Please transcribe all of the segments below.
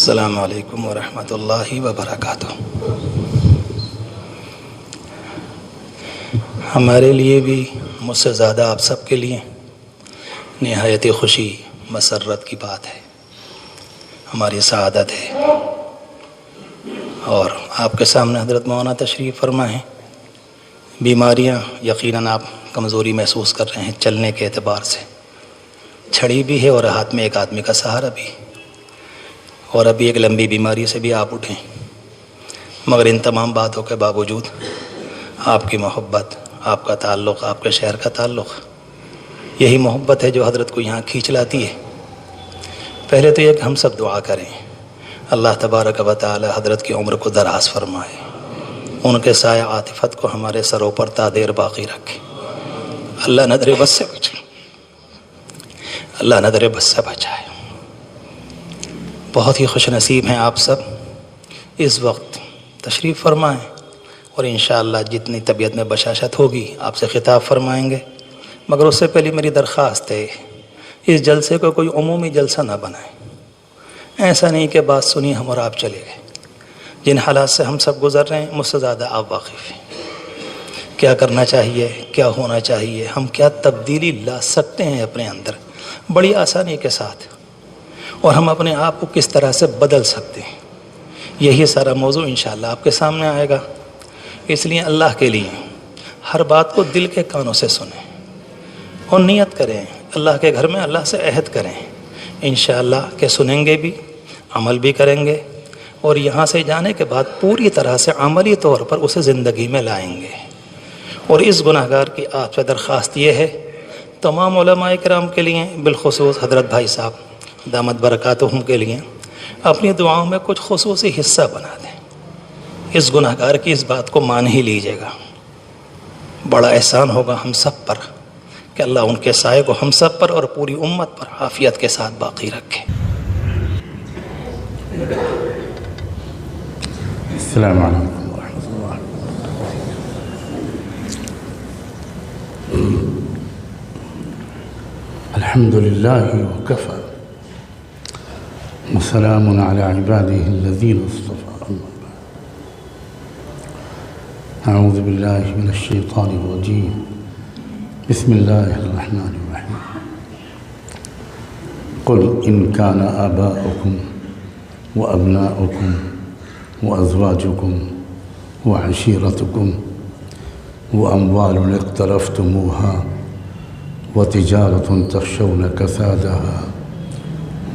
السلام علیکم ورحمۃ اللہ وبرکاتہ۔ ہمارے لیے بھی مجھ سے زیادہ آپ سب کے لیے نہایت خوشی مسرت کی بات ہے، ہماری سعادت ہے، اور آپ کے سامنے حضرت مولانا تشریف فرما ہیں۔ بیماریاں یقیناً آپ کمزوری محسوس کر رہے ہیں، چلنے کے اعتبار سے چھڑی بھی ہے اور ہاتھ میں ایک آدمی کا سہارا بھی، اور ابھی ایک لمبی بیماری سے بھی آپ اٹھیں، مگر ان تمام باتوں کے باوجود آپ کی محبت، آپ کا تعلق، آپ کے شہر کا تعلق، یہی محبت ہے جو حضرت کو یہاں کھینچ لاتی ہے۔ پہلے تو یہ کہ ہم سب دعا کریں، اللہ تبارک و تعالی حضرت کی عمر کو دراز فرمائے، ان کے سایہ عاطفت کو ہمارے سروں پر تا دیر باقی رکھے، اللہ نظر بس سے بچائے، اللہ نظر بس سے بچائے۔ بہت ہی خوش نصیب ہیں آپ سب، اس وقت تشریف فرمائیں، اور انشاءاللہ جتنی طبیعت میں بشاشت ہوگی آپ سے خطاب فرمائیں گے، مگر اس سے پہلے میری درخواست ہے اس جلسے کو کوئی عمومی جلسہ نہ بنائیں۔ ایسا نہیں کہ بات سنی ہم اور آپ چلے گئے، جن حالات سے ہم سب گزر رہے ہیں مجھ سے زیادہ آپ واقف ہیں، کیا کرنا چاہیے، کیا ہونا چاہیے، ہم کیا تبدیلی لا سکتے ہیں اپنے اندر بڑی آسانی کے ساتھ، اور ہم اپنے آپ کو کس طرح سے بدل سکتے ہیں، یہی سارا موضوع انشاءاللہ آپ کے سامنے آئے گا۔ اس لیے اللہ کے لیے ہر بات کو دل کے کانوں سے سنیں اور نیت کریں، اللہ کے گھر میں اللہ سے عہد کریں انشاءاللہ کہ سنیں گے بھی، عمل بھی کریں گے، اور یہاں سے جانے کے بعد پوری طرح سے عملی طور پر اسے زندگی میں لائیں گے۔ اور اس گناہگار کی آپ سے درخواست یہ ہے، تمام علماء کرام کے لیے، بالخصوص حضرت بھائی صاحب دامت برکاتہم کے لیے، اپنی دعاؤں میں کچھ خصوصی حصہ بنا دیں۔ اس گناہگار کی اس بات کو مان ہی لیجیے گا، بڑا احسان ہوگا ہم سب پر کہ اللہ ان کے سائے کو ہم سب پر اور پوری امت پر عافیت کے ساتھ باقی رکھے۔ السلام علیکم ورحمۃ اللہ۔ الحمد للہ وکفی وسلام علی عباده الذین اصطفى، اعوذ باللہ من الشیطان الرجیم، بسم اللہ الرحمن الرحیم۔ قل ان کان آباؤکم وابناؤکم وازواجکم وعشیرتکم واموال اقترفتموها وتجارة تخشون كسادها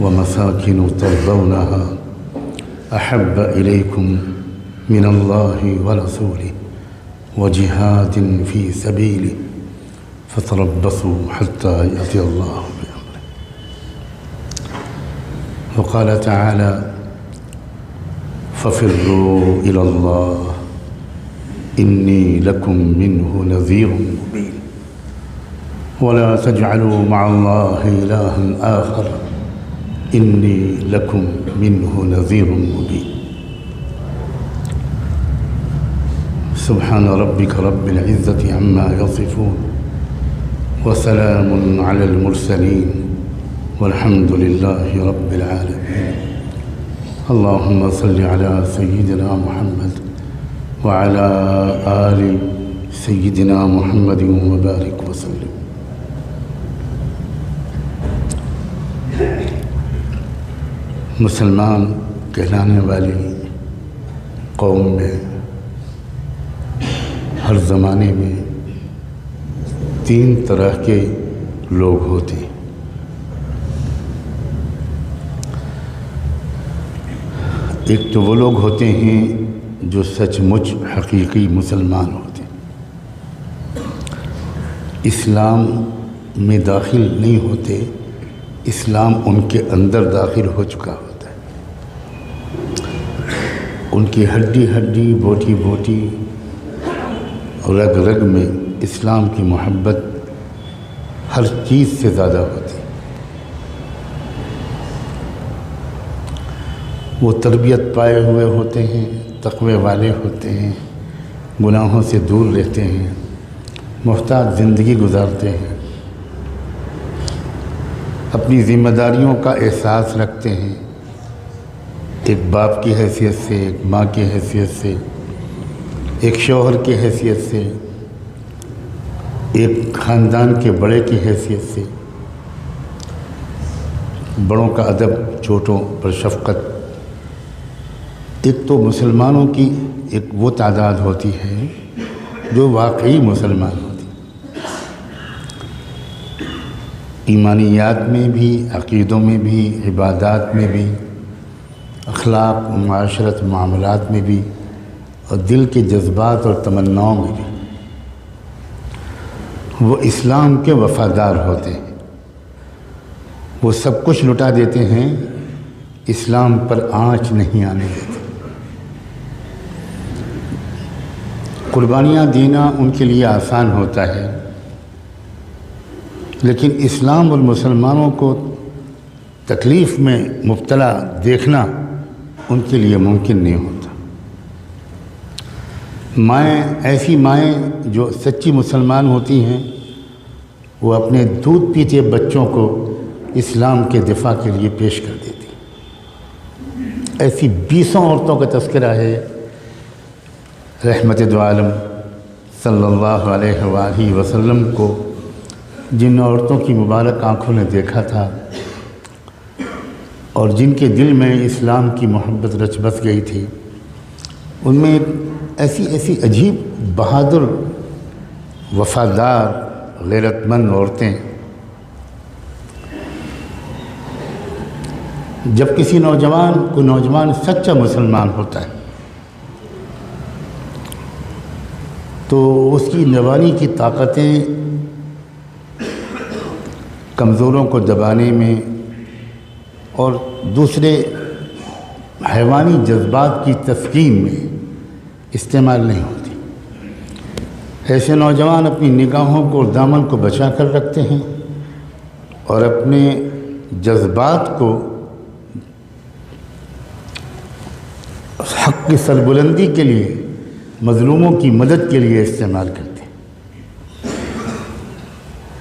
ومساكن ترضونها أحب إليكم من الله ورسوله وجهاد في سبيله فتربصوا حتى يأتي الله بأمره۔ وقال تعالى ففروا إلى الله إني لكم منه نذير مبين ولا تجعلوا مع الله إلها آخر إني لكم منه نذير مبين۔ سبحان ربك رب العزة عما يصفون وسلام على المرسلين والحمد لله رب العالمين۔ اللهم صل على سيدنا محمد وعلى آل سيدنا محمد وبارك وسلم۔ مسلمان کہلانے والی قوم میں ہر زمانے میں تین طرح کے لوگ ہوتے ہیں۔ ایک تو وہ لوگ ہوتے ہیں جو سچ مچ حقیقی مسلمان ہوتے ہیں، اسلام میں داخل نہیں ہوتے، اسلام ان کے اندر داخل ہو چکا ہوتا ہے، ان کی ہڈی ہڈی بوٹی بوٹی رگ رگ میں اسلام کی محبت ہر چیز سے زیادہ ہوتی ہے۔ وہ تربیت پائے ہوئے ہوتے ہیں، تقوی والے ہوتے ہیں، گناہوں سے دور رہتے ہیں، محتاط زندگی گزارتے ہیں، اپنی ذمہ داریوں کا احساس رکھتے ہیں، ایک باپ کی حیثیت سے، ایک ماں کی حیثیت سے، ایک شوہر کی حیثیت سے، ایک خاندان کے بڑے کی حیثیت سے، بڑوں کا ادب، چھوٹوں پر شفقت۔ ایک تو مسلمانوں کی ایک وہ تعداد ہوتی ہے جو واقعی مسلمان ہوتی ہے، ایمانیات میں بھی، عقیدوں میں بھی، عبادات میں بھی، اخلاق، معاشرت، معاملات میں بھی، اور دل کے جذبات اور تمناؤں میں بھی وہ اسلام کے وفادار ہوتے ہیں۔ وہ سب کچھ لٹا دیتے ہیں، اسلام پر آنچ نہیں آنے دیتے۔ قربانیاں دینا ان کے لیے آسان ہوتا ہے، لیکن اسلام اور مسلمانوں کو تکلیف میں مبتلا دیکھنا ان کے لیے ممکن نہیں ہوتا۔ مائیں، ایسی مائیں جو سچی مسلمان ہوتی ہیں، وہ اپنے دودھ پیتے بچوں کو اسلام کے دفاع کے لیے پیش کر دیتی۔ ایسی 20 عورتوں کا تذکرہ ہے رحمت دو عالم صلی اللہ علیہ وآلہ وسلم کو، جن عورتوں کی مبارک آنکھوں نے دیکھا تھا اور جن کے دل میں اسلام کی محبت رچ بس گئی تھی۔ ان میں ایسی عجیب بہادر، وفادار، غیرت مند عورتیں۔ جب کسی نوجوان سچا مسلمان ہوتا ہے تو اس کی جوانی کی طاقتیں کمزوروں کو دبانے میں اور دوسرے حیوانی جذبات کی تسکین میں استعمال نہیں ہوتی۔ ایسے نوجوان اپنی نگاہوں کو اور دامن کو بچا کر رکھتے ہیں اور اپنے جذبات کو حق کی سربلندی کے لیے، مظلوموں کی مدد کے لیے استعمال کرتے ہیں۔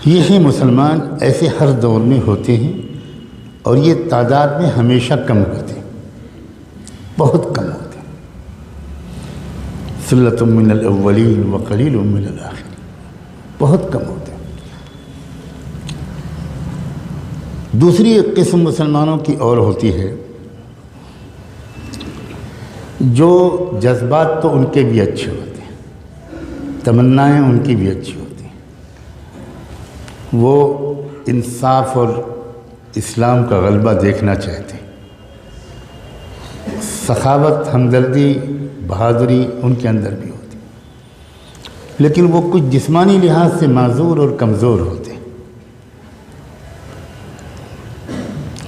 یہی مسلمان ایسے ہر دور میں ہوتے ہیں اور یہ تعداد میں ہمیشہ کم ہوتے ہیں، بہت کم ہوتے ہیں۔ ثلۃ من الاولین وقلیل من الاخرین، بہت کم ہوتے ہیں۔ دوسری ایک قسم مسلمانوں کی اور ہوتی ہے جو جذبات تو ان کے بھی اچھے ہوتے ہیں، تمنائیں ان کی بھی اچھی ہوتی ہیں، وہ انصاف اور اسلام کا غلبہ دیکھنا چاہتے ہیں، سخاوت، ہمدردی، بہادری ان کے اندر بھی ہوتی ہے، لیکن وہ کچھ جسمانی لحاظ سے معذور اور کمزور ہوتے ہیں۔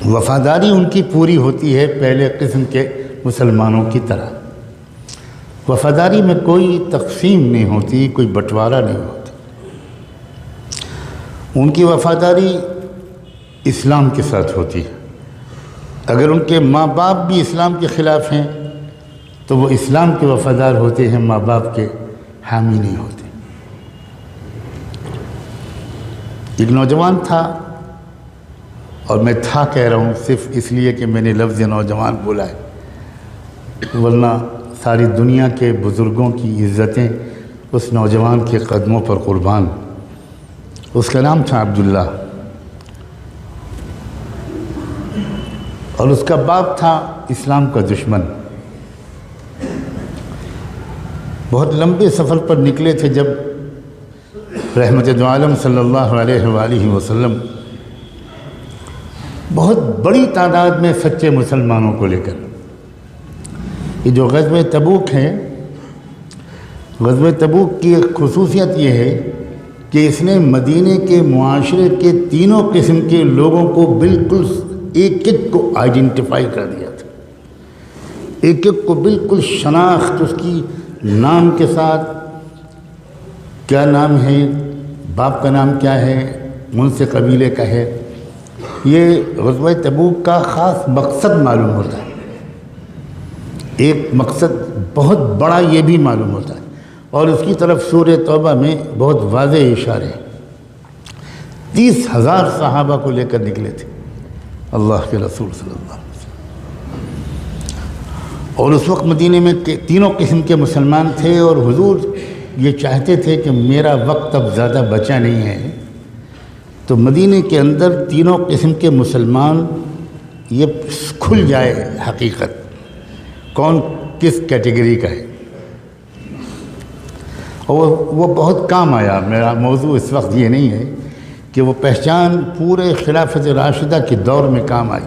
وفاداری ان کی پوری ہوتی ہے پہلے قسم کے مسلمانوں کی طرح۔ وفاداری میں کوئی تقسیم نہیں ہوتی، کوئی بٹوارا نہیں ہوتا۔ ان کی وفاداری اسلام کے ساتھ ہوتی ہے۔ اگر ان کے ماں باپ بھی اسلام کے خلاف ہیں تو وہ اسلام کے وفادار ہوتے ہیں، ماں باپ کے حامی نہیں ہوتے۔ ایک نوجوان تھا، اور میں تھا کہہ رہا ہوں صرف اس لیے کہ میں نے لفظ نوجوان بولا ہے، ورنہ ساری دنیا کے بزرگوں کی عزتیں اس نوجوان کے قدموں پر قربان۔ اس کا نام تھا عبداللہ، اور اس کا باپ تھا اسلام کا دشمن۔ بہت لمبے سفر پر نکلے تھے جب رحمت دو عالم صلی اللہ علیہ وآلہ وسلم بہت بڑی تعداد میں سچے مسلمانوں کو لے کر، یہ جو غزوہ تبوک ہے، غزوہ تبوک کی ایک خصوصیت یہ ہے کہ اس نے مدینے کے معاشرے کے تینوں قسم کے لوگوں کو بالکل ایک ایک کو آئیڈینٹیفائی کر دیا تھا، ایک ایک کو بالکل شناخت، اس کی نام کے ساتھ، کیا نام ہے، باپ کا نام کیا ہے، کون سے قبیلے کا ہے۔ یہ غزوہ تبوک کا خاص مقصد معلوم ہوتا ہے، ایک مقصد بہت بڑا یہ بھی معلوم ہوتا ہے، اور اس کی طرف سورہ توبہ میں بہت واضح اشارے۔ 30,000 صحابہ کو لے کر نکلے تھے اللہ کے رسول صلی اللہ علیہ وسلم۔ اور اس وقت مدینے میں تینوں قسم کے مسلمان تھے، اور حضور یہ چاہتے تھے کہ میرا وقت اب زیادہ بچا نہیں ہے، تو مدینے کے اندر تینوں قسم کے مسلمان یہ کھل جائے حقیقت کون کس کیٹیگری کا ہے۔ اور وہ بہت کام آیا۔ میرا موضوع اس وقت یہ نہیں ہے کہ وہ پہچان پورے خلافت راشدہ کے دور میں کام آئی۔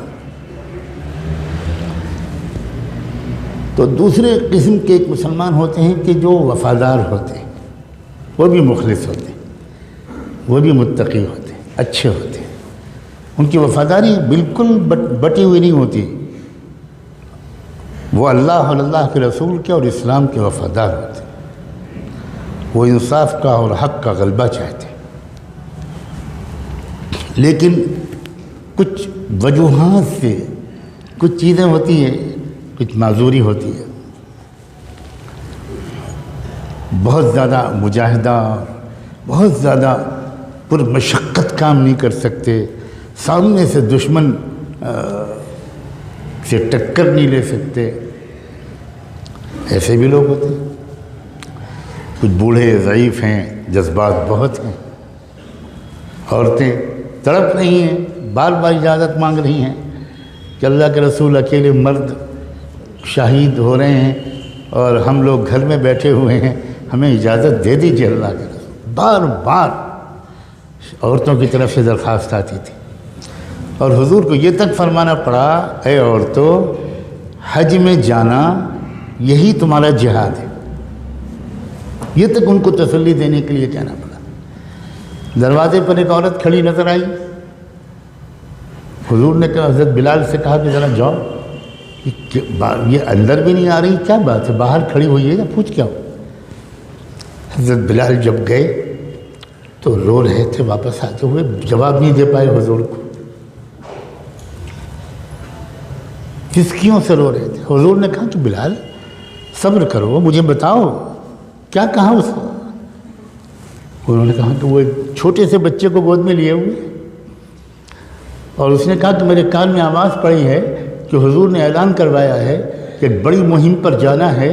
تو دوسرے قسم کے ایک مسلمان ہوتے ہیں کہ جو وفادار ہوتے ہیں، وہ بھی مخلص ہوتے ہیں، وہ بھی متقی ہوتے ہیں، اچھے ہوتے ہیں، ان کی وفاداری بالکل بٹی ہوئی نہیں ہوتی، وہ اللہ اور اللہ کے رسول کے اور اسلام کے وفادار ہوتے ہیں، وہ انصاف کا اور حق کا غلبہ چاہتے ہیں۔ لیکن کچھ وجوہات سے کچھ چیزیں ہوتی ہیں، کچھ معذوری ہوتی ہے، بہت زیادہ مجاہدہ، بہت زیادہ پرمشقت کام نہیں کر سکتے، سامنے سے دشمن سے ٹکر نہیں لے سکتے، ایسے بھی لوگ ہوتے ہیں۔ کچھ بوڑھے ضعیف ہیں، جذبات بہت ہیں، عورتیں تڑپ رہی ہیں، بار بار اجازت مانگ رہی ہیں کہ اللہ کے رسول اکیلے مرد شہید ہو رہے ہیں اور ہم لوگ گھر میں بیٹھے ہوئے ہیں، ہمیں اجازت دے دیجیے اللہ کے رسول۔ بار بار عورتوں کی طرف سے درخواست آتی تھی، اور حضور کو یہ تک فرمانا پڑا، اے عورتوں، حج میں جانا یہی تمہارا جہاد ہے۔ یہ تک ان کو تسلی دینے کے لیے کہنا پڑا۔ دروازے پر ایک عورت کھڑی نظر آئی، حضور نے کہا، حضرت بلال سے کہا کہ ذرا جاؤ، یہ اندر بھی نہیں آ رہی، کیا بات ہے، باہر کھڑی ہوئی ہے، یا پوچھ کیا ہو۔ حضرت بلال جب گئے تو رو رہے تھے، واپس آتے ہوئے جواب نہیں دے پائے حضور کو، کسکیوں سے رو رہے تھے۔ حضور نے کہا کہ بلال صبر کرو، مجھے بتاؤ کیا کہا اس نے۔ انہوں نے کہا کہ وہ ایک چھوٹے سے بچے کو گود میں لیے ہوئے، اور اس نے کہا کہ میرے کان میں آواز پڑی ہے کہ حضور نے اعلان کروایا ہے کہ ایک بڑی مہم پر جانا ہے،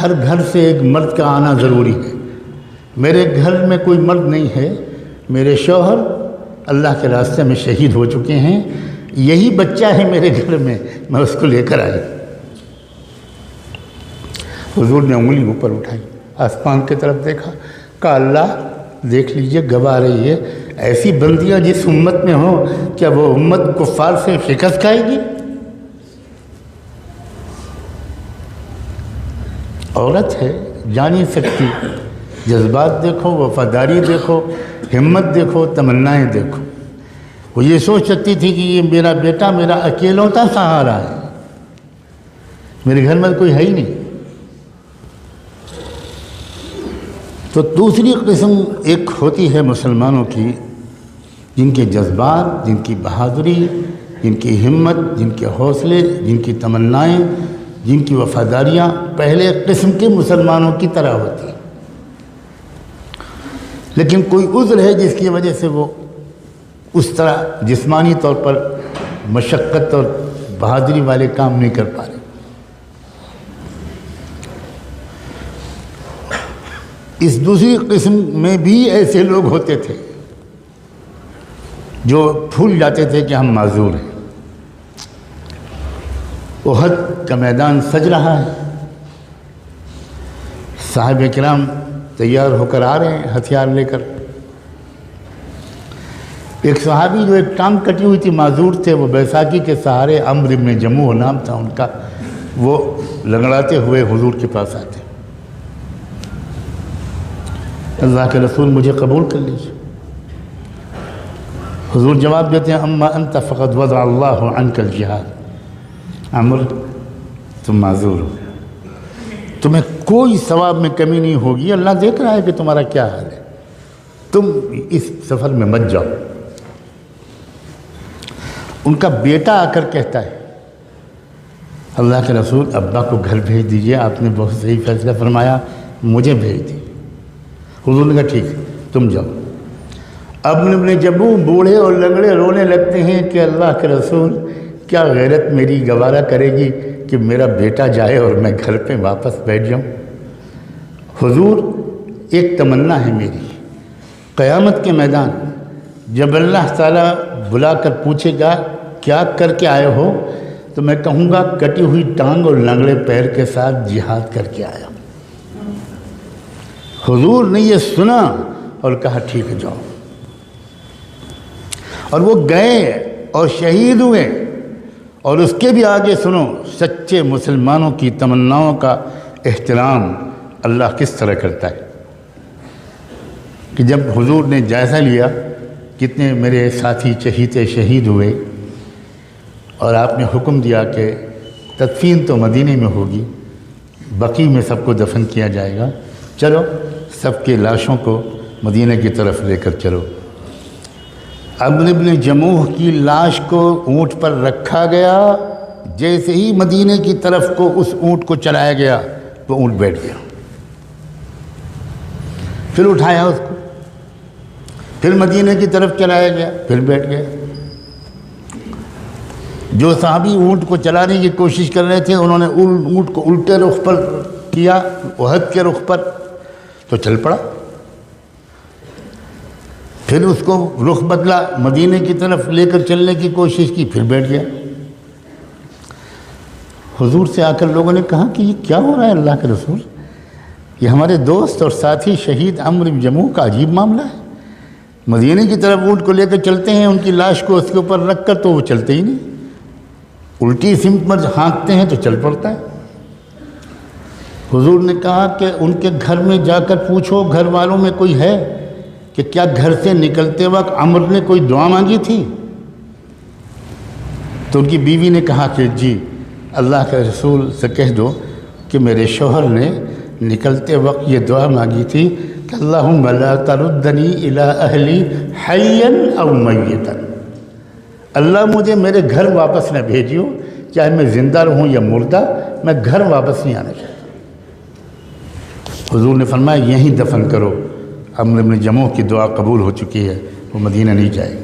ہر گھر سے ایک مرد کا آنا ضروری ہے۔ میرے گھر میں کوئی مرد نہیں ہے، میرے شوہر اللہ کے راستے میں شہید ہو چکے ہیں، یہی بچہ ہے میرے گھر میں اس کو لے کر آئی۔ حضور نے انگلی اوپر اٹھائی، آسمان کی طرف دیکھا، کہا اللہ دیکھ لیجئے، گواہ رہی ہے، ایسی بندیاں جس امت میں ہوں، کیا وہ امت کفار سے شکست کھائے گی؟ عورت ہے، جا نہیں سکتی، جذبات دیکھو، وفاداری دیکھو، ہمت دیکھو، تمنائیں دیکھو۔ وہ یہ سوچ سکتی تھی کہ یہ میرا بیٹا میرا اکیلوتا سہارا ہے، میرے گھر میں کوئی ہے ہی نہیں۔ تو دوسری قسم ایک ہوتی ہے مسلمانوں کی، جن کے جذبات، جن کی بہادری، جن کی ہمت، جن کے حوصلے، جن کی تمنائیں، جن کی وفاداریاں پہلے قسم کے مسلمانوں کی طرح ہوتی ہیں، لیکن کوئی عذر ہے جس کی وجہ سے وہ اس طرح جسمانی طور پر مشقت اور بہادری والے کام نہیں کر پا رہے۔ اس دوسری قسم میں بھی ایسے لوگ ہوتے تھے جو بھول جاتے تھے کہ ہم معذور ہیں۔ احد کا میدان سج رہا ہے، صحابہ کرام تیار ہو کر آ رہے ہیں ہتھیار لے کر۔ ایک صحابی جو ایک ٹانگ کٹی ہوئی تھی، معذور تھے، وہ بیساکھی کے سہارے، عمرو بن جموح نام تھا ان کا، وہ لنگڑاتے ہوئے حضور کے پاس آتے، اللہ کے رسول مجھے قبول کر لیجیے۔ حضور جواب دیتے ہیں، اما انت فقد وضع اللہ عنک الجہاد، عمر تم معذور ہو، تمہیں کوئی ثواب میں کمی نہیں ہوگی، اللہ دیکھ رہا ہے کہ تمہارا کیا حال ہے، تم اس سفر میں مت جاؤ۔ ان کا بیٹا آ کر کہتا ہے، اللہ کے رسول ابا کو گھر بھیج دیجئے، آپ نے بہت صحیح فیصلہ فرمایا، مجھے بھیج دی۔ حضور نے کہا ٹھیک ہے تم جاؤ۔ اب ابن جموح بوڑھے اور لنگڑے رونے لگتے ہیں کہ اللہ کے رسول کیا غیرت میری گوارا کرے گی کہ میرا بیٹا جائے اور میں گھر پہ واپس بیٹھ جاؤں؟ حضور ایک تمنا ہے میری، قیامت کے میدان جب اللہ تعالیٰ بلا کر پوچھے گا کیا کر کے آئے ہو، تو میں کہوں گا کٹی ہوئی ٹانگ اور لنگڑے پیر کے ساتھ جہاد کر کے آیا۔ حضور نے یہ سنا اور کہا ٹھیک ہے جاؤ، اور وہ گئے اور شہید ہوئے۔ اور اس کے بھی آگے سنو سچے مسلمانوں کی تمناؤں کا احترام اللہ کس طرح کرتا ہے کہ جب حضور نے جائزہ لیا کتنے میرے ساتھی چہیتے شہید ہوئے، اور آپ نے حکم دیا کہ تدفین تو مدینے میں ہوگی، بقیع میں سب کو دفن کیا جائے گا، چلو سب کے لاشوں کو مدینے کی طرف لے کر چلو۔ عمرو بن جموح کی لاش کو اونٹ پر رکھا گیا، جیسے ہی مدینے کی طرف کو اس اونٹ کو چلایا گیا وہ اونٹ بیٹھ گیا، پھر اٹھایا اس کو، پھر مدینے کی طرف چلایا گیا، پھر بیٹھ گیا۔ جو صحابی اونٹ کو چلانے کی کوشش کر رہے تھے انہوں نے اونٹ کو الٹے رخ پر کیا، احد کے رخ پر، تو چل پڑا، پھر اس کو رخ بدلا، مدینے کی طرف لے کر چلنے کی کوشش کی، پھر بیٹھ گیا۔ حضور سے آ کر لوگوں نے کہا کہ یہ کیا ہو رہا ہے اللہ کے رسول، یہ ہمارے دوست اور ساتھی شہید عمرو بن جموح کا عجیب معاملہ ہے، مدینے کی طرف اونٹ کو لے کر چلتے ہیں، ان کی لاش کو اس کے اوپر رکھ کر تو وہ چلتے ہی نہیں، الٹی سمت پر ہانکتے ہیں تو چل پڑتا ہے۔ حضور نے کہا کہ ان کے گھر میں جا کر پوچھو گھر والوں میں کوئی ہے کہ کیا گھر سے نکلتے وقت عمرو نے کوئی دعا مانگی تھی؟ تو ان کی بیوی نے کہا کہ جی اللہ کے رسول سے کہہ دو کہ میرے شوہر نے نکلتے وقت یہ دعا مانگی تھی کہ اللہم لا تردنی الی اہلی حیا او میتا، اللہ مجھے میرے گھر واپس نہ بھیجیو، چاہے میں زندہ رہوں یا مردہ، میں گھر واپس نہیں آنا چاہتا۔ حضور نے فرمایا یہیں دفن کرو، عمرو بن جموح کی دعا قبول ہو چکی ہے، وہ مدینہ نہیں جائے گا۔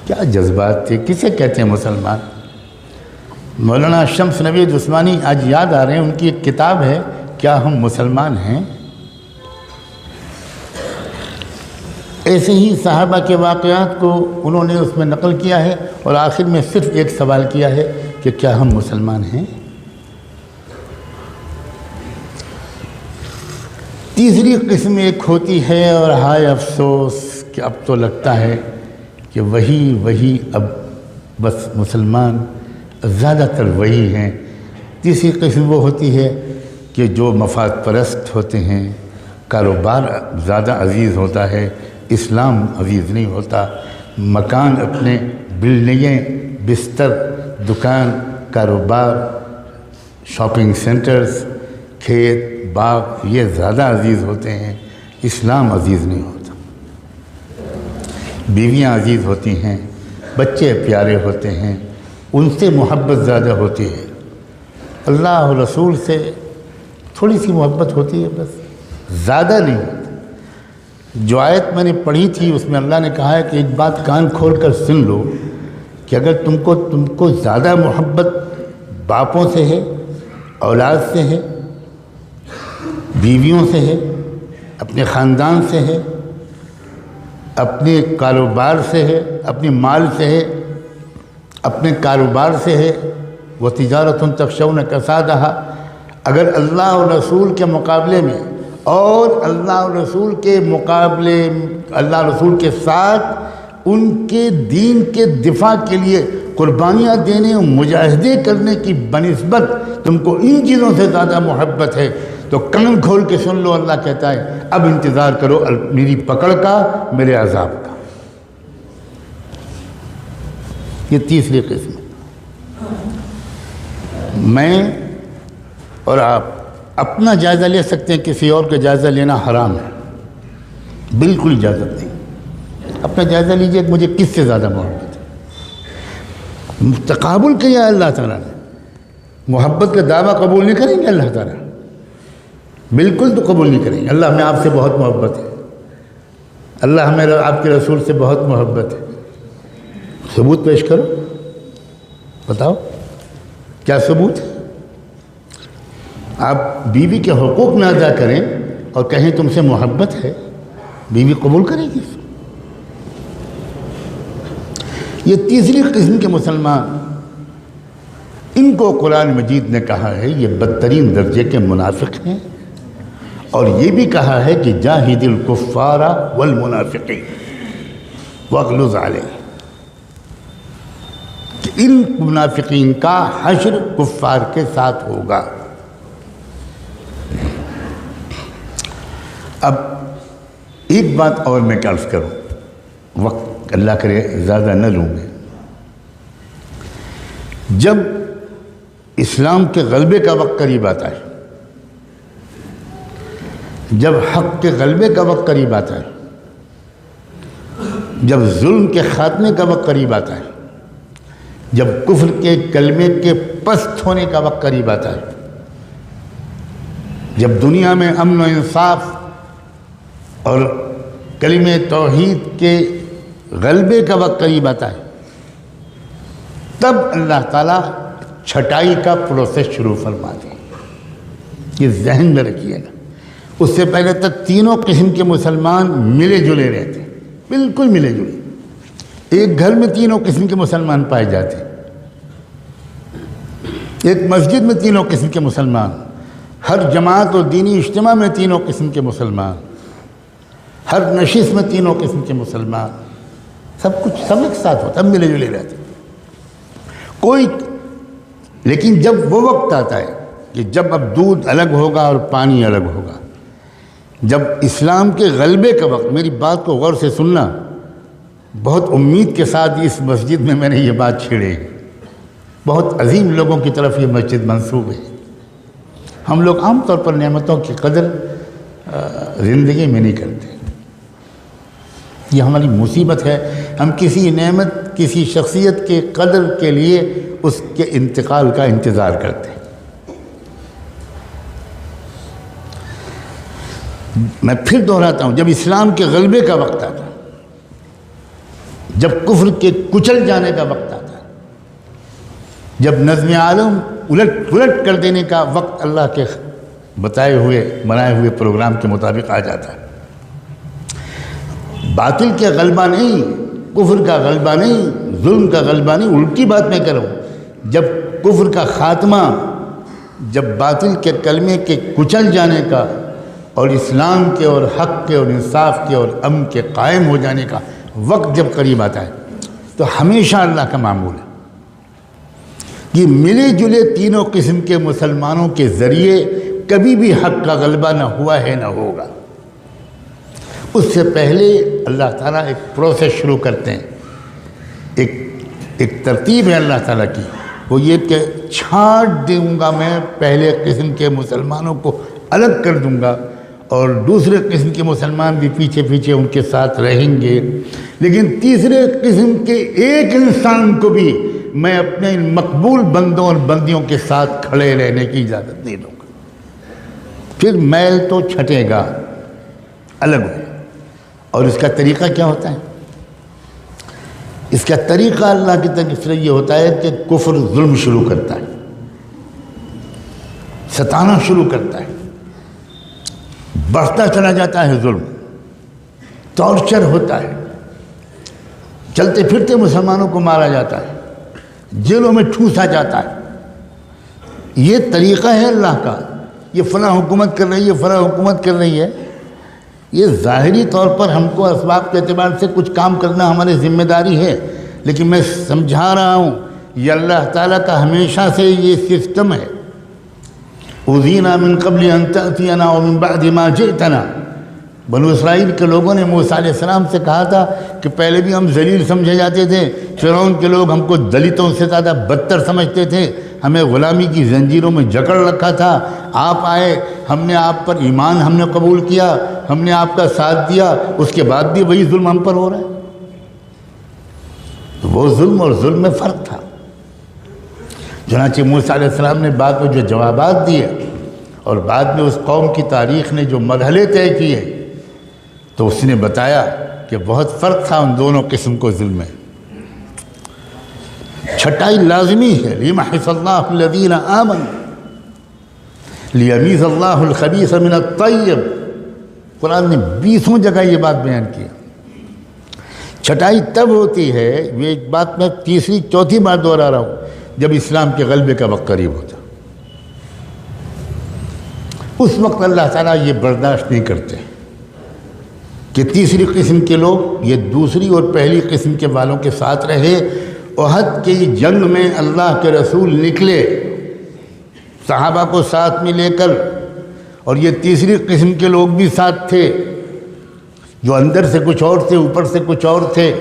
کیا جذبات تھے، کسے کہتے ہیں مسلمان؟ مولانا شمس نوید عثمانی آج یاد آ رہے ہیں، ان کی ایک کتاب ہے کیا ہم مسلمان ہیں؟ ایسے ہی صحابہ کے واقعات کو انہوں نے اس میں نقل کیا ہے، اور آخر میں صرف ایک سوال کیا ہے کہ کیا ہم مسلمان ہیں؟ تیسری قسم ایک ہوتی ہے، اور ہائے افسوس کہ اب تو لگتا ہے کہ وہی اب بس مسلمان زیادہ تر وہی ہیں۔ تیسری قسم وہ ہوتی ہے کہ جو مفاد پرست ہوتے ہیں، کاروبار زیادہ عزیز ہوتا ہے، اسلام عزیز نہیں ہوتا، مکان اپنے، بلڈنگیں، بستر، دکان، کاروبار، شاپنگ سینٹرز، کھیت، باغ، یہ زیادہ عزیز ہوتے ہیں، اسلام عزیز نہیں ہوتا۔ بیویاں عزیز ہوتی ہیں، بچے پیارے ہوتے ہیں، ان سے محبت زیادہ ہوتی ہے، اللہ اور رسول سے تھوڑی سی محبت ہوتی ہے، بس زیادہ نہیں ہوتی۔ جو آیت میں نے پڑھی تھی اس میں اللہ نے کہا ہے کہ ایک بات کان کھول کر سن لو کہ اگر تم کو زیادہ محبت باپوں سے ہے، اولاد سے ہے، بیویوں سے ہے، اپنے خاندان سے ہے، اپنے کاروبار سے ہے، اپنے مال سے ہے، اپنے کاروبار سے ہے، وہ تجارت تخشون کسادہا، اگر اللہ اور رسول کے مقابلے میں اور اللہ اور رسول کے مقابلے، اللہ اور رسول کے ساتھ ان کے دین کے دفاع کے لیے قربانیاں دینے اور مجاہدے کرنے کی بنسبت تم کو ان چیزوں سے زیادہ محبت ہے تو کان کھول کے سن لو، اللہ کہتا ہے اب انتظار کرو میری پکڑ کا، میرے عذاب کا۔ یہ تیسری قسم ہے۔ میں اور آپ اپنا جائزہ لے سکتے ہیں، کسی اور کا جائزہ لینا حرام ہے، بالکل اجازت نہیں۔ اپنا جائزہ لیجئے کہ مجھے کس سے زیادہ محبت ہے، تقابل کیا ہے اللہ تعالیٰ نے، محبت کا دعویٰ قبول نہیں کریں گے اللہ تعالیٰ، بالکل تو قبول نہیں کریں گے۔ اللہ ہمیں آپ سے بہت محبت ہے، اللہ ہمیں آپ کے رسول سے بہت محبت ہے، ثبوت پیش کرو۔ بتاؤ کیا ثبوت ہے؟ آپ بیوی کے حقوق نہ ادا کریں اور کہیں تم سے محبت ہے، بیوی قبول کرے گی؟ یہ تیسری قسم کے مسلمان، ان کو قرآن مجید نے کہا ہے یہ بدترین درجے کے منافق ہیں، اور یہ بھی کہا ہے کہ جاہد الکفار والمنافقین واغلظ علیہم، کہ ان منافقین کا حشر کفار کے ساتھ ہوگا۔ اب ایک بات اور میں عرض کروں، وقت اللہ کرے زیادہ نہ لوں میں۔ جب اسلام کے غلبے کا وقت قریب آتا ہے، جب حق کے غلبے کا وقت قریب آتا ہے، جب ظلم کے خاتمے کا وقت قریب آتا ہے، جب کفر کے کلمے کے پست ہونے کا وقت قریب آتا ہے، جب دنیا میں امن و انصاف اور کلمہ توحید کے غلبے کا وقت قریب آتا ہے، تب اللہ تعالیٰ چھٹائی کا پروسیس شروع فرما دیں۔ یہ ذہن میں رکھیے گا، اس سے پہلے تک تینوں قسم کے مسلمان ملے جلے رہتے، بالکل ملے جلے، ایک گھر میں تینوں قسم کے مسلمان پائے جاتے، ایک مسجد میں تینوں قسم کے مسلمان، ہر جماعت اور دینی اجتماع میں تینوں قسم کے مسلمان، ہر نشست میں تینوں قسم کے مسلمان، سب کچھ سب ایک ساتھ ہوتا ہے، ملے جلے رہتے کوئی۔ لیکن جب وہ وقت آتا ہے کہ جب اب دودھ الگ ہوگا اور پانی الگ ہوگا، جب اسلام کے غلبے کا وقت، میری بات کو غور سے سننا، بہت امید کے ساتھ اس مسجد میں نے یہ بات چھیڑے، بہت عظیم لوگوں کی طرف یہ مسجد منسوب ہے۔ ہم لوگ عام طور پر نعمتوں کی قدر زندگی میں نہیں کرتے، یہ ہماری مصیبت ہے۔ ہم کسی نعمت، کسی شخصیت کے قدر کے لیے اس کے انتقال کا انتظار کرتے ہیں۔ میں پھر دہراتا ہوں، جب اسلام کے غلبے کا وقت آتا ہے، جب کفر کے کچل جانے کا وقت آتا ہے، جب نظم عالم الٹ پلٹ کر دینے کا وقت اللہ کے بتائے ہوئے بنائے ہوئے پروگرام کے مطابق آ جاتا ہے، باطل کا غلبہ نہیں، کفر کا غلبہ نہیں، ظلم کا غلبہ نہیں، الٹی بات میں کروں، جب کفر کا خاتمہ، جب باطل کے کلمے کے کچل جانے کا اور اسلام کے اور حق کے اور انصاف کے اور امن کے قائم ہو جانے کا وقت جب قریب آتا ہے، تو ہمیشہ اللہ کا معمول ہے کہ ملے جلے تینوں قسم کے مسلمانوں کے ذریعے کبھی بھی حق کا غلبہ نہ ہوا ہے نہ ہوگا۔ اس سے پہلے اللہ تعالیٰ ایک پروسیس شروع کرتے ہیں، ایک ترتیب ہے اللہ تعالیٰ کی، وہ یہ کہ چھانٹ دوں گا میں، پہلے قسم کے مسلمانوں کو الگ کر دوں گا اور دوسرے قسم کے مسلمان بھی پیچھے پیچھے ان کے ساتھ رہیں گے، لیکن تیسرے قسم کے ایک انسان کو بھی میں اپنے مقبول بندوں اور بندیوں کے ساتھ کھڑے رہنے کی اجازت نہیں دوں گا۔ پھر میل تو چھٹے گا، الگ ہو۔ اور اس کا طریقہ کیا ہوتا ہے؟ اس کا طریقہ اللہ کی طرف سے یہ ہوتا ہے کہ کفر ظلم شروع کرتا ہے، ستانا شروع کرتا ہے، بڑھتا چلا جاتا ہے ظلم، ٹارچر ہوتا ہے، چلتے پھرتے مسلمانوں کو مارا جاتا ہے، جیلوں میں ٹھوسا جاتا ہے۔ یہ طریقہ ہے اللہ کا، یہ فلاں حکومت کر رہی ہے، فلاں حکومت کر رہی ہے، یہ ظاہری طور پر ہم کو اسباب کے اعتبار سے کچھ کام کرنا ہماری ذمہ داری ہے، لیکن میں سمجھا رہا ہوں یہ اللہ تعالیٰ کا ہمیشہ سے یہ سسٹم ہے۔ اُذِينَا مِن قَبْلِ أَن تَأْتِيَنَا وَمِن بَعْدِ مَا جِئْتَنَا، بنو اسرائیل کے لوگوں نے موسیٰ علیہ السلام سے کہا تھا کہ پہلے بھی ہم ذلیل سمجھے جاتے تھے، فرعون کے لوگ ہم کو دلتوں سے زیادہ بدتر سمجھتے تھے، ہمیں غلامی کی زنجیروں میں جکڑ رکھا تھا، آپ آئے، ہم نے آپ پر ایمان ہم نے قبول کیا، ہم نے آپ کا ساتھ دیا، اس کے بعد بھی وہی ظلم ہم پر ہو رہا ہے۔ تو وہ ظلم اور ظلم میں فرق تھا۔ چنانچہ موسیٰ علیہ السلام نے بعد میں جو جوابات دیے اور بعد میں اس قوم کی تاریخ نے جو مرحلے طے کیے، تو اس نے بتایا کہ بہت فرق تھا ان دونوں قسم کو ظلم میں۔ چھٹائی لازمی ہے. لیمحص اللہ الذین آمنوا لیمیز اللہ الخبیث من الطیب. قرآن نے 20 جگہ یہ بات بیان کی. چھٹائی تب ہوتی ہے، یہ ایک بات میں تیسری چوتھی بار دوہرا رہا ہوں، جب اسلام کے غلبے کا وقت قریب ہوتا. اس وقت اللہ تعالیٰ یہ برداشت نہیں کرتے کہ تیسری قسم کے لوگ یہ دوسری اور پہلی قسم کے والوں کے ساتھ رہے. احد کی جنگ میں اللہ کے رسول نکلے صحابہ کو ساتھ میں لے کر، اور یہ تیسری قسم کے لوگ بھی ساتھ تھے جو اندر سے کچھ اور تھے، اوپر سے کچھ اور تھے،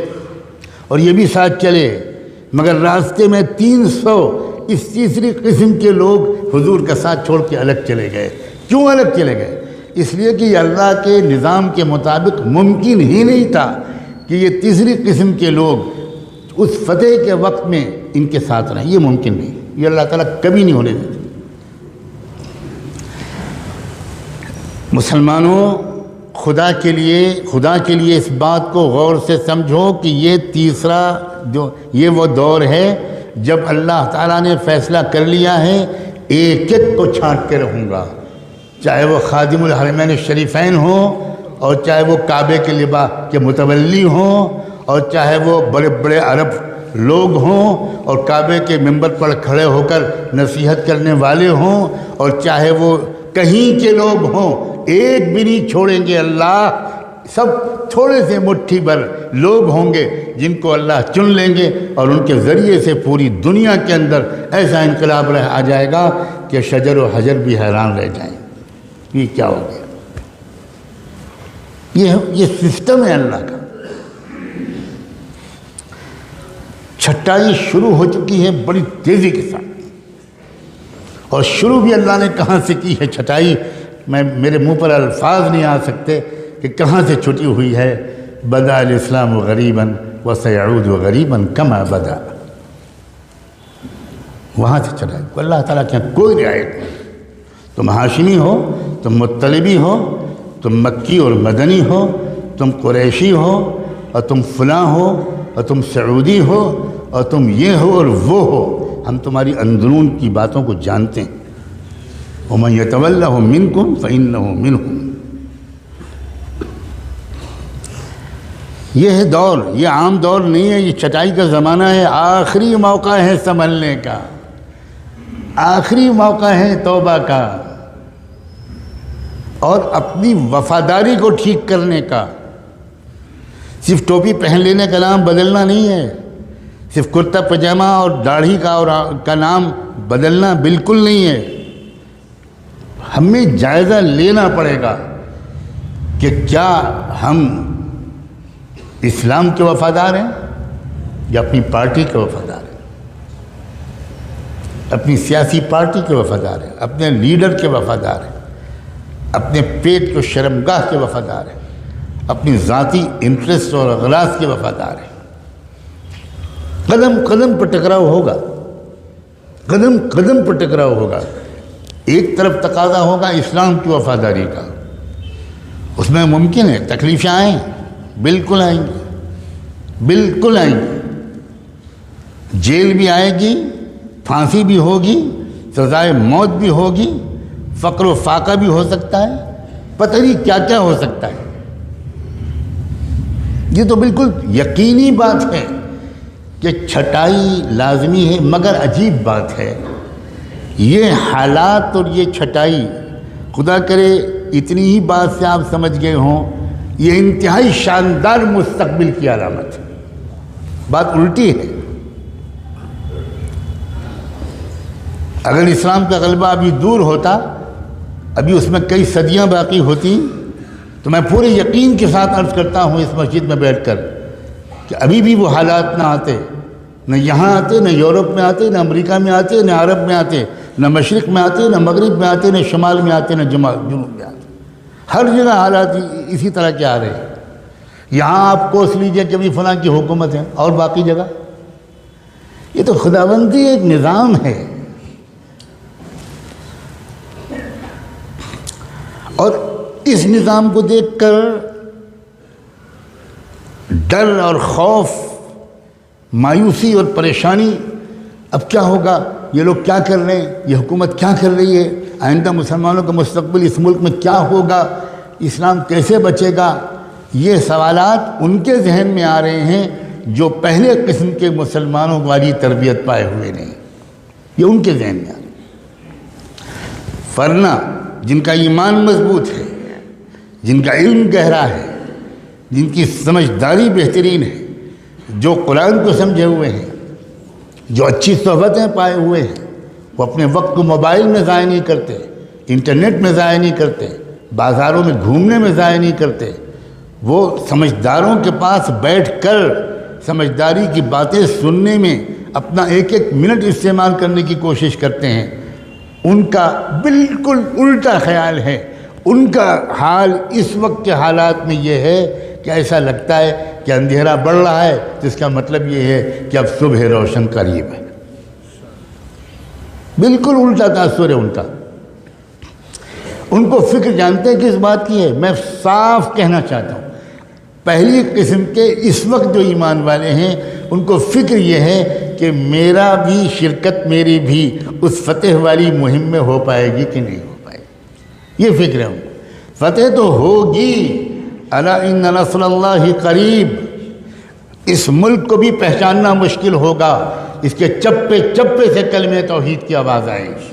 اور یہ بھی ساتھ چلے. مگر راستے میں 300 اس تیسری قسم کے لوگ حضور کا ساتھ چھوڑ کے الگ چلے گئے. کیوں الگ چلے گئے؟ اس لیے کہ یہ اللہ کے نظام کے مطابق ممکن ہی نہیں تھا کہ یہ تیسری قسم کے لوگ اس فتح کے وقت میں ان کے ساتھ رہیں. یہ ممکن نہیں، یہ اللہ تعالیٰ کبھی نہیں ہونے دیتے. مسلمانوں، خدا کے لیے اس بات کو غور سے سمجھو کہ یہ تیسرا یہ وہ دور ہے جب اللہ تعالیٰ نے فیصلہ کر لیا ہے ایک ایک کو چھانٹ کے رہوں گا، چاہے وہ خادم الحرمین الشریفین ہوں، اور چاہے وہ کعبے کے لباس کے متولی ہوں، اور چاہے وہ بڑے بڑے عرب لوگ ہوں اور کعبے کے ممبر پر کھڑے ہو کر نصیحت کرنے والے ہوں، اور چاہے وہ کہیں کے لوگ ہوں، ایک بھی نہیں چھوڑیں گے اللہ. سب تھوڑے سے مٹھی بھر لوگ ہوں گے جن کو اللہ چن لیں گے، اور ان کے ذریعے سے پوری دنیا کے اندر ایسا انقلاب آ جائے گا کہ شجر و حجر بھی حیران رہ جائیں. یہ کیا ہو گیا؟ یہ سسٹم ہے اللہ کا. چھٹائی شروع ہو چکی ہے بڑی تیزی کے ساتھ، اور شروع بھی اللہ نے کہاں سے کی ہے چھٹائی؟ میرے منہ پر الفاظ نہیں آ سکتے کہ کہاں سے چھٹی ہوئی ہے. بدأ الاسلام غریبا وسيعود غریبا کما بدا. وہاں سے چھٹائی. اللہ تعالیٰ کے کوئی رعایت نہیں. تم ہاشمی ہو، تم مطلبی ہو، تم مکی اور مدنی ہو، تم قریشی ہو، اور تم فلاں ہو، اور تم سعودی ہو، اور تم یہ ہو اور وہ ہو، ہم تمہاری اندرون کی باتوں کو جانتے ہیں. وَمَن يَتَوَلَّهُ مِنْكُمْ فَإِنَّهُ مِنْهُمْ. یہ ہے دور، یہ عام دور نہیں ہے، یہ چھٹائی کا زمانہ ہے. آخری موقع ہے سنبھلنے کا، آخری موقع ہے توبہ کا، اور اپنی وفاداری کو ٹھیک کرنے کا. صرف ٹوپی پہن لینے کا نام بدلنا نہیں ہے، صرف کرتا پجامہ اور داڑھی کا نام بدلنا بالکل نہیں ہے. ہمیں جائزہ لینا پڑے گا کہ کیا ہم اسلام کے وفادار ہیں یا اپنی پارٹی کے وفادار ہیں، اپنی سیاسی پارٹی کے وفادار ہیں، اپنے لیڈر کے وفادار ہیں، اپنے پیٹ کو شرمگاہ کے وفادار ہیں، اپنی ذاتی انٹرسٹ اور اغراض کے وفادار ہیں. قدم قدم پر ٹکراؤ ہوگا، قدم قدم پر ٹکراؤ ہوگا. ایک طرف تقاضا ہوگا اسلام کی وفاداری کا، اس میں ممکن ہے تکلیفیں آئیں، بالکل آئیں گی، بالکل آئیں گی. جیل بھی آئے گی، پھانسی بھی ہوگی، سزائے موت بھی ہوگی، فقر و فاقہ بھی ہو سکتا ہے، پتہ نہیں کیا کیا ہو سکتا ہے. یہ تو بالکل یقینی بات ہے کہ چھٹائی لازمی ہے. مگر عجیب بات ہے، یہ حالات اور یہ چھٹائی، خدا کرے اتنی ہی بات سے آپ سمجھ گئے ہوں، یہ انتہائی شاندار مستقبل کی علامت ہے. بات الٹی ہے. اگر اسلام کا غلبہ ابھی دور ہوتا، ابھی اس میں کئی صدیاں باقی ہوتی، تو میں پورے یقین کے ساتھ عرض کرتا ہوں اس مسجد میں بیٹھ کر کہ ابھی بھی وہ حالات نہ آتے، نہ یہاں آتے، نہ یورپ میں آتے، نہ امریکہ میں آتے، نہ عرب میں آتے، نہ مشرق میں آتے، نہ مغرب میں آتے، نہ شمال میں آتے، نہ جنوب میں آتے. ہر جگہ حالات اسی طرح کے آ رہے ہیں. یہاں آپ کوس لیجئے کہ بھی فلاں کی حکومت ہے، اور باقی جگہ یہ تو خداوندی ایک نظام ہے. اور اس نظام کو دیکھ کر ڈر اور خوف، مایوسی اور پریشانی اب کیا ہوگا، یہ لوگ کیا کر رہے ہیں، یہ حکومت کیا کر رہی ہے، آئندہ مسلمانوں کا مستقبل اس ملک میں کیا ہوگا، اسلام کیسے بچے گا، یہ سوالات ان کے ذہن میں آ رہے ہیں جو پہلے قسم کے مسلمانوں والی تربیت پائے ہوئے نہیں، یہ ان کے ذہن میں آ رہے ہیں۔ ورنہ جن کا ایمان مضبوط ہے، جن کا علم گہرا ہے، جن کی سمجھداری بہترین ہے، جو قرآن کو سمجھے ہوئے ہیں، جو اچھی صحبتیں پائے ہوئے ہیں، وہ اپنے وقت کو موبائل میں ضائع نہیں کرتے، انٹرنیٹ میں ضائع نہیں کرتے، بازاروں میں گھومنے میں ضائع نہیں کرتے، وہ سمجھداروں کے پاس بیٹھ کر سمجھداری کی باتیں سننے میں اپنا ایک ایک منٹ استعمال کرنے کی کوشش کرتے ہیں۔ ان کا بالکل الٹا خیال ہے، ان کا حال اس وقت کے حالات میں یہ ہے کہ ایسا لگتا ہے کہ اندھیرا بڑھ رہا ہے، تو اس کا مطلب یہ ہے کہ اب صبح روشن قریب ہے۔ بالکل الٹا تاثر ہے ان کا۔ ان کو فکر جانتے کس بات کی ہے؟ میں صاف کہنا چاہتا ہوں، پہلی قسم کے اس وقت جو ایمان والے ہیں ان کو فکر یہ ہے کہ میرا بھی شرکت، میری بھی اس فتح والی مہم میں ہو پائے گی کہ نہیں ہو پائے گی، یہ فکر ہے ان کو۔ فتح تو ہوگی، الا ان نصر اللہ قریب۔ اس ملک کو بھی پہچاننا مشکل ہوگا، اس کے چپے چپے سے کلمہ توحید کی آواز آئے گی،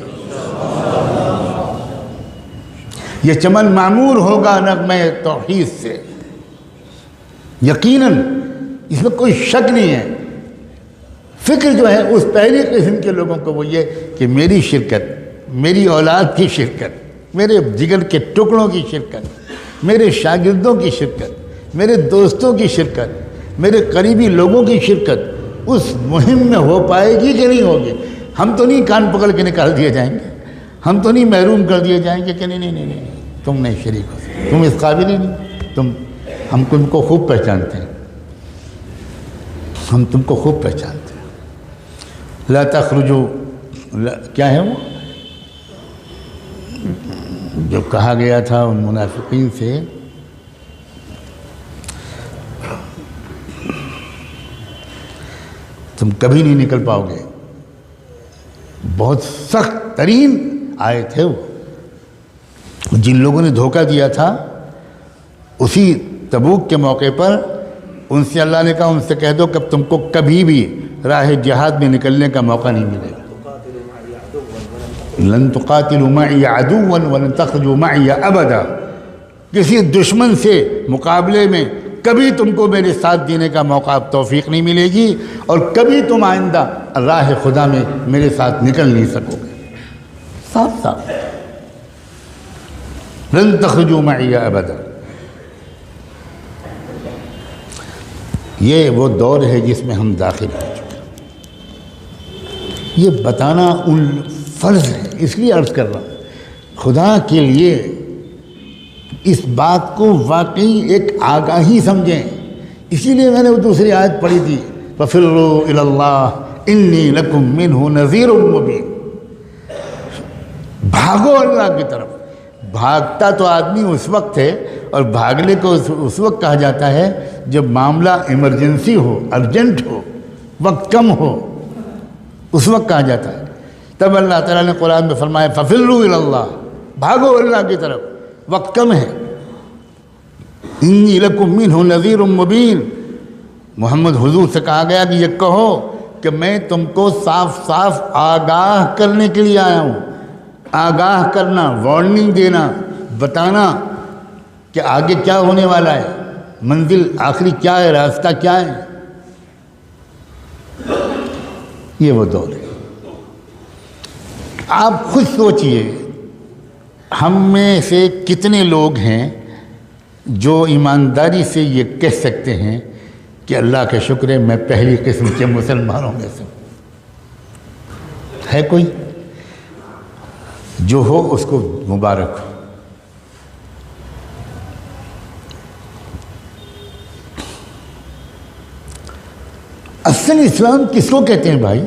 یہ چمن معمور ہوگا نغمہ توحید سے، یقیناً اس میں کوئی شک نہیں ہے۔ فکر جو ہے اس پہلی قسم کے لوگوں کو وہ یہ کہ میری شرکت، میری اولاد کی شرکت، میرے جگر کے ٹکڑوں کی شرکت، میرے شاگردوں کی شرکت، میرے دوستوں کی شرکت، میرے قریبی لوگوں کی شرکت اس مہم میں ہو پائے گی کہ نہیں ہوگی۔ ہم تو نہیں کان پکڑ کے نکال دیے جائیں گے، ہم تو نہیں محروم کر دیے جائیں گے کہ نہیں تم نہیں شریک ہو سکتے، تم اس قابل ہی نہیں، ہم تم کو خوب پہچانتے ہیں، ہم تم کو خوب پہچانتے ہیں۔ لا تخرجوا، کیا ہے وہ جو کہا گیا تھا ان منافقین سے، تم کبھی نہیں نکل پاؤ گے، بہت سخت ترین آیت ہے وہ۔ جن لوگوں نے دھوکہ دیا تھا اسی تبوک کے موقع پر ان سے اللہ نے کہا ان سے کہہ دو کہ تم کو کبھی بھی راہ جہاد میں نکلنے کا موقع نہیں ملے گا۔ لن تقاتلوا معي عدوا ولن تخرجوا معي ابدا، کسی دشمن سے مقابلے میں کبھی تم کو میرے ساتھ دینے کا موقع توفیق نہیں ملے گی، اور کبھی تم آئندہ راہ خدا میں میرے ساتھ نکل نہیں سکو گے۔ صاف صاف، لن تخرجوا معي ابدا۔ یہ وہ دور ہے جس میں ہم داخل ہو چکے ہیں، یہ بتانا ان فرض ہے، اس لیے عرض کر رہا ہوں، خدا کے لیے اس بات کو واقعی ایک آگاہی سمجھیں۔ اسی لیے میں نے وہ دوسری آیت پڑھی تھی، فَفِرُّوا إِلَى اللَّهِ إِنِّي لَكُمْ مِنْهُ نَذِيرٌ مُبِينٌ۔ بھاگو اللہ کی طرف۔ بھاگتا تو آدمی اس وقت ہے، اور بھاگنے کو اس وقت کہا جاتا ہے جب معاملہ ایمرجنسی ہو، ارجنٹ ہو، وقت کم ہو، اس وقت کہا جاتا ہے۔ تب اللہ تعالیٰ نے قرآن میں فرمایا فَفِرُّوا إِلَى اللَّهِ، بھاگو اللہ کی طرف، وقت کم ہے۔ إِنِّي لَكُمْ مِنْهُ نَذِيرٌ مُبِينٌ، محمد حضور سے کہا گیا کہ یہ کہو کہ میں تم کو صاف صاف آگاہ کرنے کے لیے آیا ہوں۔ آگاہ کرنا، وارننگ دینا، بتانا کہ آگے کیا ہونے والا ہے، منزل آخری کیا ہے، راستہ کیا ہے۔ یہ وہ دور ہے۔ آپ خود سوچئے، ہم میں سے کتنے لوگ ہیں جو ایمانداری سے یہ کہہ سکتے ہیں کہ اللہ کا شکر ہے میں پہلی قسم کے مسلمانوں میں سے ہوں؟ ہے کوئی؟ جو ہو اس کو مبارک ہو۔ اصل اسلام کس کو کہتے ہیں بھائی؟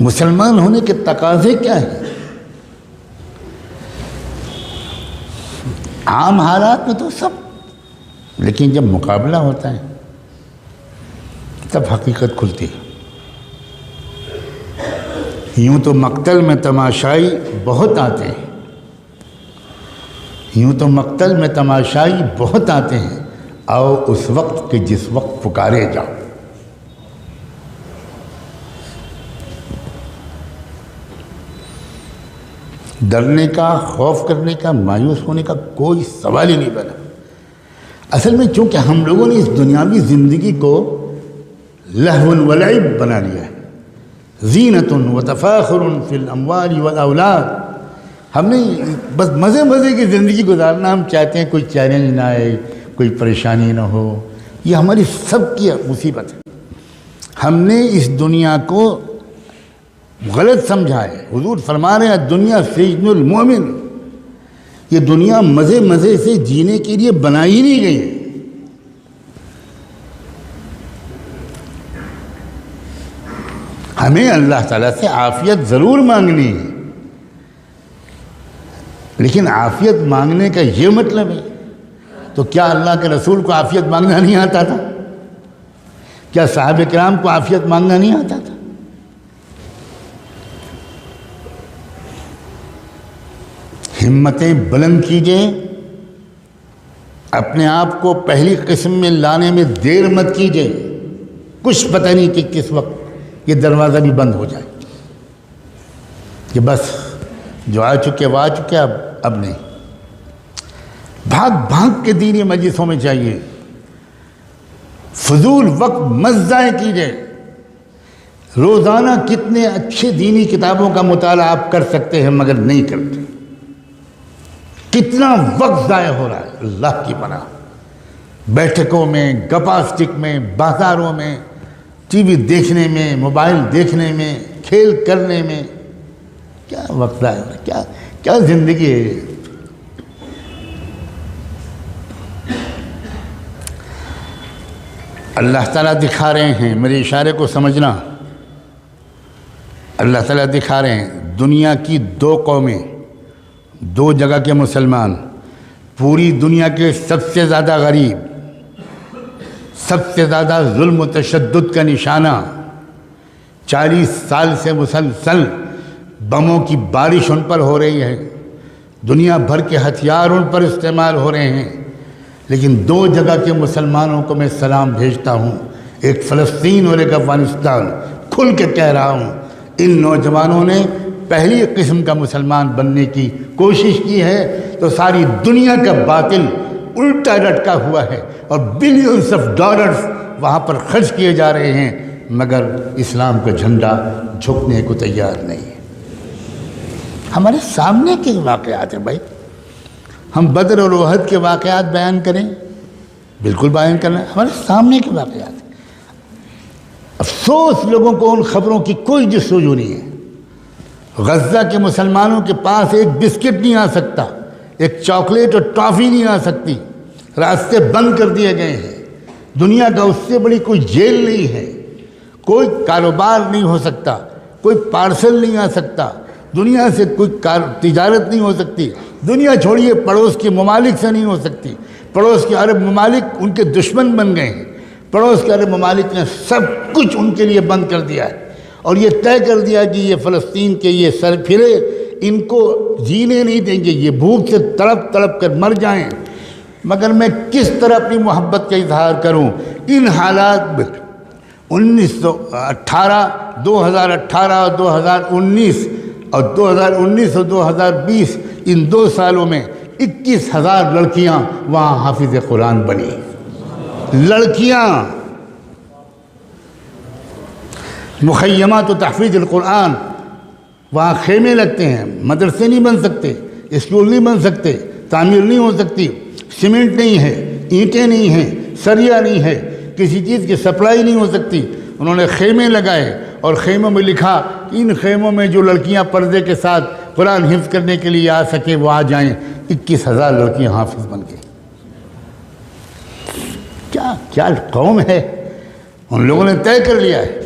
مسلمان ہونے کے تقاضے کیا ہیں؟ عام حالات میں تو سب، لیکن جب مقابلہ ہوتا ہے تب حقیقت کھلتی ہے۔ یوں تو مقتل میں تماشائی بہت آتے ہیں، یوں تو مقتل میں تماشائی بہت آتے ہیں، آؤ اس وقت کہ جس وقت پکارے جاؤ۔ ڈرنے کا، خوف کرنے کا، مایوس ہونے کا کوئی سوال ہی نہیں بنا۔ اصل میں چونکہ ہم لوگوں نے اس دنیاوی زندگی کو لہو و لعب بنا لیا ہے، زینت و تفاخر فی الاموال والاولاد، ہم نے بس مزے مزے کی زندگی گزارنا ہم چاہتے ہیں، کوئی چیلنج نہ آئے، کوئی پریشانی نہ ہو، یہ ہماری سب کی مصیبت ہے۔ ہم نے اس دنیا کو غلط سمجھا ہے۔ حضور فرما رہے ہیں دنیا سجن المومن، یہ دنیا مزے مزے سے جینے کے لیے بنائی نہیں گئی ہے۔ ہمیں اللہ تعالیٰ سے عافیت ضرور مانگنی ہے، لیکن عافیت مانگنے کا یہ مطلب ہے تو کیا اللہ کے رسول کو عافیت مانگنا نہیں آتا تھا؟ کیا صحابہ کرام کو عافیت مانگنا نہیں آتا تھا؟ ہمتیں بلند کیجئے، اپنے آپ کو پہلی قسم میں لانے میں دیر مت کیجئے، کچھ پتہ نہیں کہ کس وقت یہ دروازہ بھی بند ہو جائے کہ بس جو آ چکے وہ آ چکے، اب نہیں۔ بھاگ بھاگ کے دینی مجلسوں میں چاہیے، فضول وقت مت ضائع کیجئے۔ روزانہ کتنے اچھے دینی کتابوں کا مطالعہ آپ کر سکتے ہیں مگر نہیں کرتے، کتنا وقت ضائع ہو رہا ہے اللہ کی پناہ۔ بیٹھکوں میں، گپا اسٹک میں، بازاروں میں، ٹی وی دیکھنے میں، موبائل دیکھنے میں، کھیل کرنے میں، کیا وقت ضائع ہو رہا ہے، کیا زندگی ہے یہ۔ اللہ تعالیٰ دکھا رہے ہیں، میرے اشارے کو سمجھنا، اللہ تعالیٰ دکھا رہے ہیں دنیا کی دو قومیں، دو جگہ کے مسلمان، پوری دنیا کے سب سے زیادہ غریب، سب سے زیادہ ظلم و تشدد کا نشانہ، 40 سال سے مسلسل بموں کی بارش ان پر ہو رہی ہے، دنیا بھر کے ہتھیار ان پر استعمال ہو رہے ہیں، لیکن دو جگہ کے مسلمانوں کو میں سلام بھیجتا ہوں، ایک فلسطین اور ایک افغانستان۔ کھل کے کہہ رہا ہوں، ان نوجوانوں نے پہلی قسم کا مسلمان بننے کی کوشش کی ہے تو ساری دنیا کا باطل الٹا لٹکا ہوا ہے اور بلینز آف ڈالرز وہاں پر خرچ کیے جا رہے ہیں، مگر اسلام کا جھنڈا جھکنے کو تیار نہیں ہے۔ ہمارے سامنے کے واقعات ہیں بھائی، ہم بدر اور احد کے واقعات بیان کریں، بالکل بیان کرنا، ہمارے سامنے کے واقعات ہیں۔ افسوس لوگوں کو ان خبروں کی کوئی جستجو نہیں ہے۔ غزہ کے مسلمانوں کے پاس ایک بسکٹ نہیں آ سکتا، ایک چاکلیٹ اور ٹافی نہیں آ سکتی، راستے بند کر دیے گئے ہیں۔ دنیا کا اس سے بڑی کوئی جیل نہیں ہے، کوئی کاروبار نہیں ہو سکتا، کوئی پارسل نہیں آ سکتا، دنیا سے کوئی تجارت نہیں ہو سکتی، دنیا چھوڑیے پڑوس کے ممالک سے نہیں ہو سکتی۔ پڑوس کے عرب ممالک ان کے دشمن بن گئے ہیں، پڑوس کے عرب ممالک نے سب کچھ ان کے لیے بند کر دیا ہے اور یہ طے کر دیا کہ یہ فلسطین کے یہ سر پھرے ان کو جینے نہیں دیں گے، یہ بھوک سے تڑپ تڑپ کر مر جائیں۔ مگر میں کس طرح اپنی محبت کا اظہار کروں ان حالات میں؟ 2018 اور 2019 اور 2019 اور 2020 ان 2 سالوں میں 21,000 لڑکیاں وہاں حافظ قرآن بنی، لڑکیاں۔ مخیمات و تحفیظ القرآن، وہاں خیمے لگتے ہیں، مدرسے نہیں بن سکتے، اسکول نہیں بن سکتے، تعمیر نہیں ہو سکتی، سیمنٹ نہیں ہے، اینٹیں نہیں ہیں، سریا نہیں ہے، کسی چیز کی سپلائی نہیں ہو سکتی۔ انہوں نے خیمے لگائے اور خیموں میں لکھا کہ ان خیموں میں جو لڑکیاں پردے کے ساتھ قرآن حفظ کرنے کے لیے آ سکے وہ آ جائیں۔ 21,000 لڑکیاں حافظ بن گئی۔ کیا قوم ہے! ان لوگوں نے طے کر لیا ہے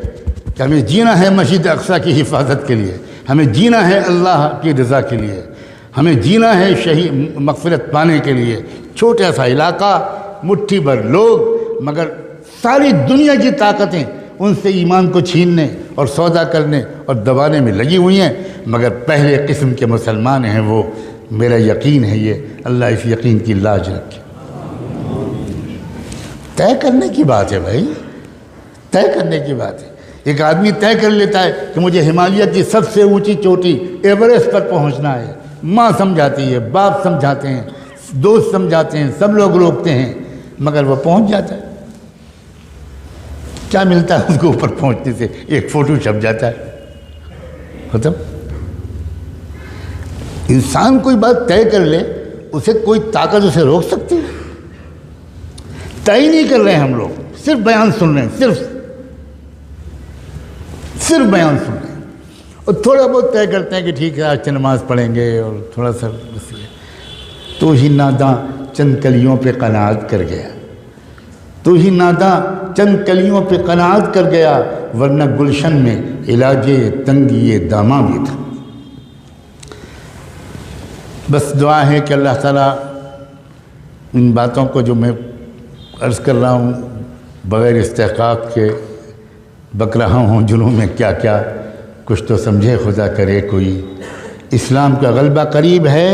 کہ ہمیں جینا ہے مسجد اقصیٰ کی حفاظت کے لیے، ہمیں جینا ہے اللہ کی رضا کے لیے، ہمیں جینا ہے شہید مغفرت پانے کے لیے۔ چھوٹا سا علاقہ، مٹھی بھر لوگ، مگر ساری دنیا کی طاقتیں ان سے ایمان کو چھیننے اور سودا کرنے اور دبانے میں لگی ہوئی ہیں، مگر پہلے قسم کے مسلمان ہیں وہ. میرا یقین ہے یہ، اللہ اس یقین کی لاج رکھے. طے کرنے کی بات ہے بھائی، طے کرنے کی بات ہے. ایک آدمی طے کر لیتا ہے کہ مجھے ہمالیہ کی سب سے اونچی چوٹی ایوریسٹ پر پہنچنا ہے. ماں سمجھاتی ہے، باپ سمجھاتے ہیں، دوست سمجھاتے ہیں، سب لوگ روکتے ہیں، مگر وہ پہنچ جاتا ہے. کیا ملتا ہے اس کو اوپر پہنچنے سے؟ ایک فوٹو چھپ جاتا ہے، ختم. انسان کوئی بات طے کر لے، اسے کوئی طاقت اسے روک سکتی ہے؟ طے ہی نہیں کر رہے ہیں ہم لوگ، صرف بیان سن رہے ہیں، صرف بیان سن رہے ہیں، اور تھوڑا بہت طے کرتے ہیں کہ ٹھیک ہے آج نماز پڑھیں گے، اور تھوڑا سا بس. تو ہی ناداں چند کلیوں پہ قناعت کر گیا، تو ہی ناداں چند کلیوں پہ قناعت کر گیا، ورنہ گلشن میں علاج تنگی داماں بھی تھا. بس دعا ہے کہ اللہ تعالیٰ ان باتوں کو جو میں عرض کر رہا ہوں بغیر استحقاق کے بک رہا ہوں، جنوں میں کیا کیا کچھ تو سمجھے خدا کرے کوئی. اسلام کا غلبہ قریب ہے.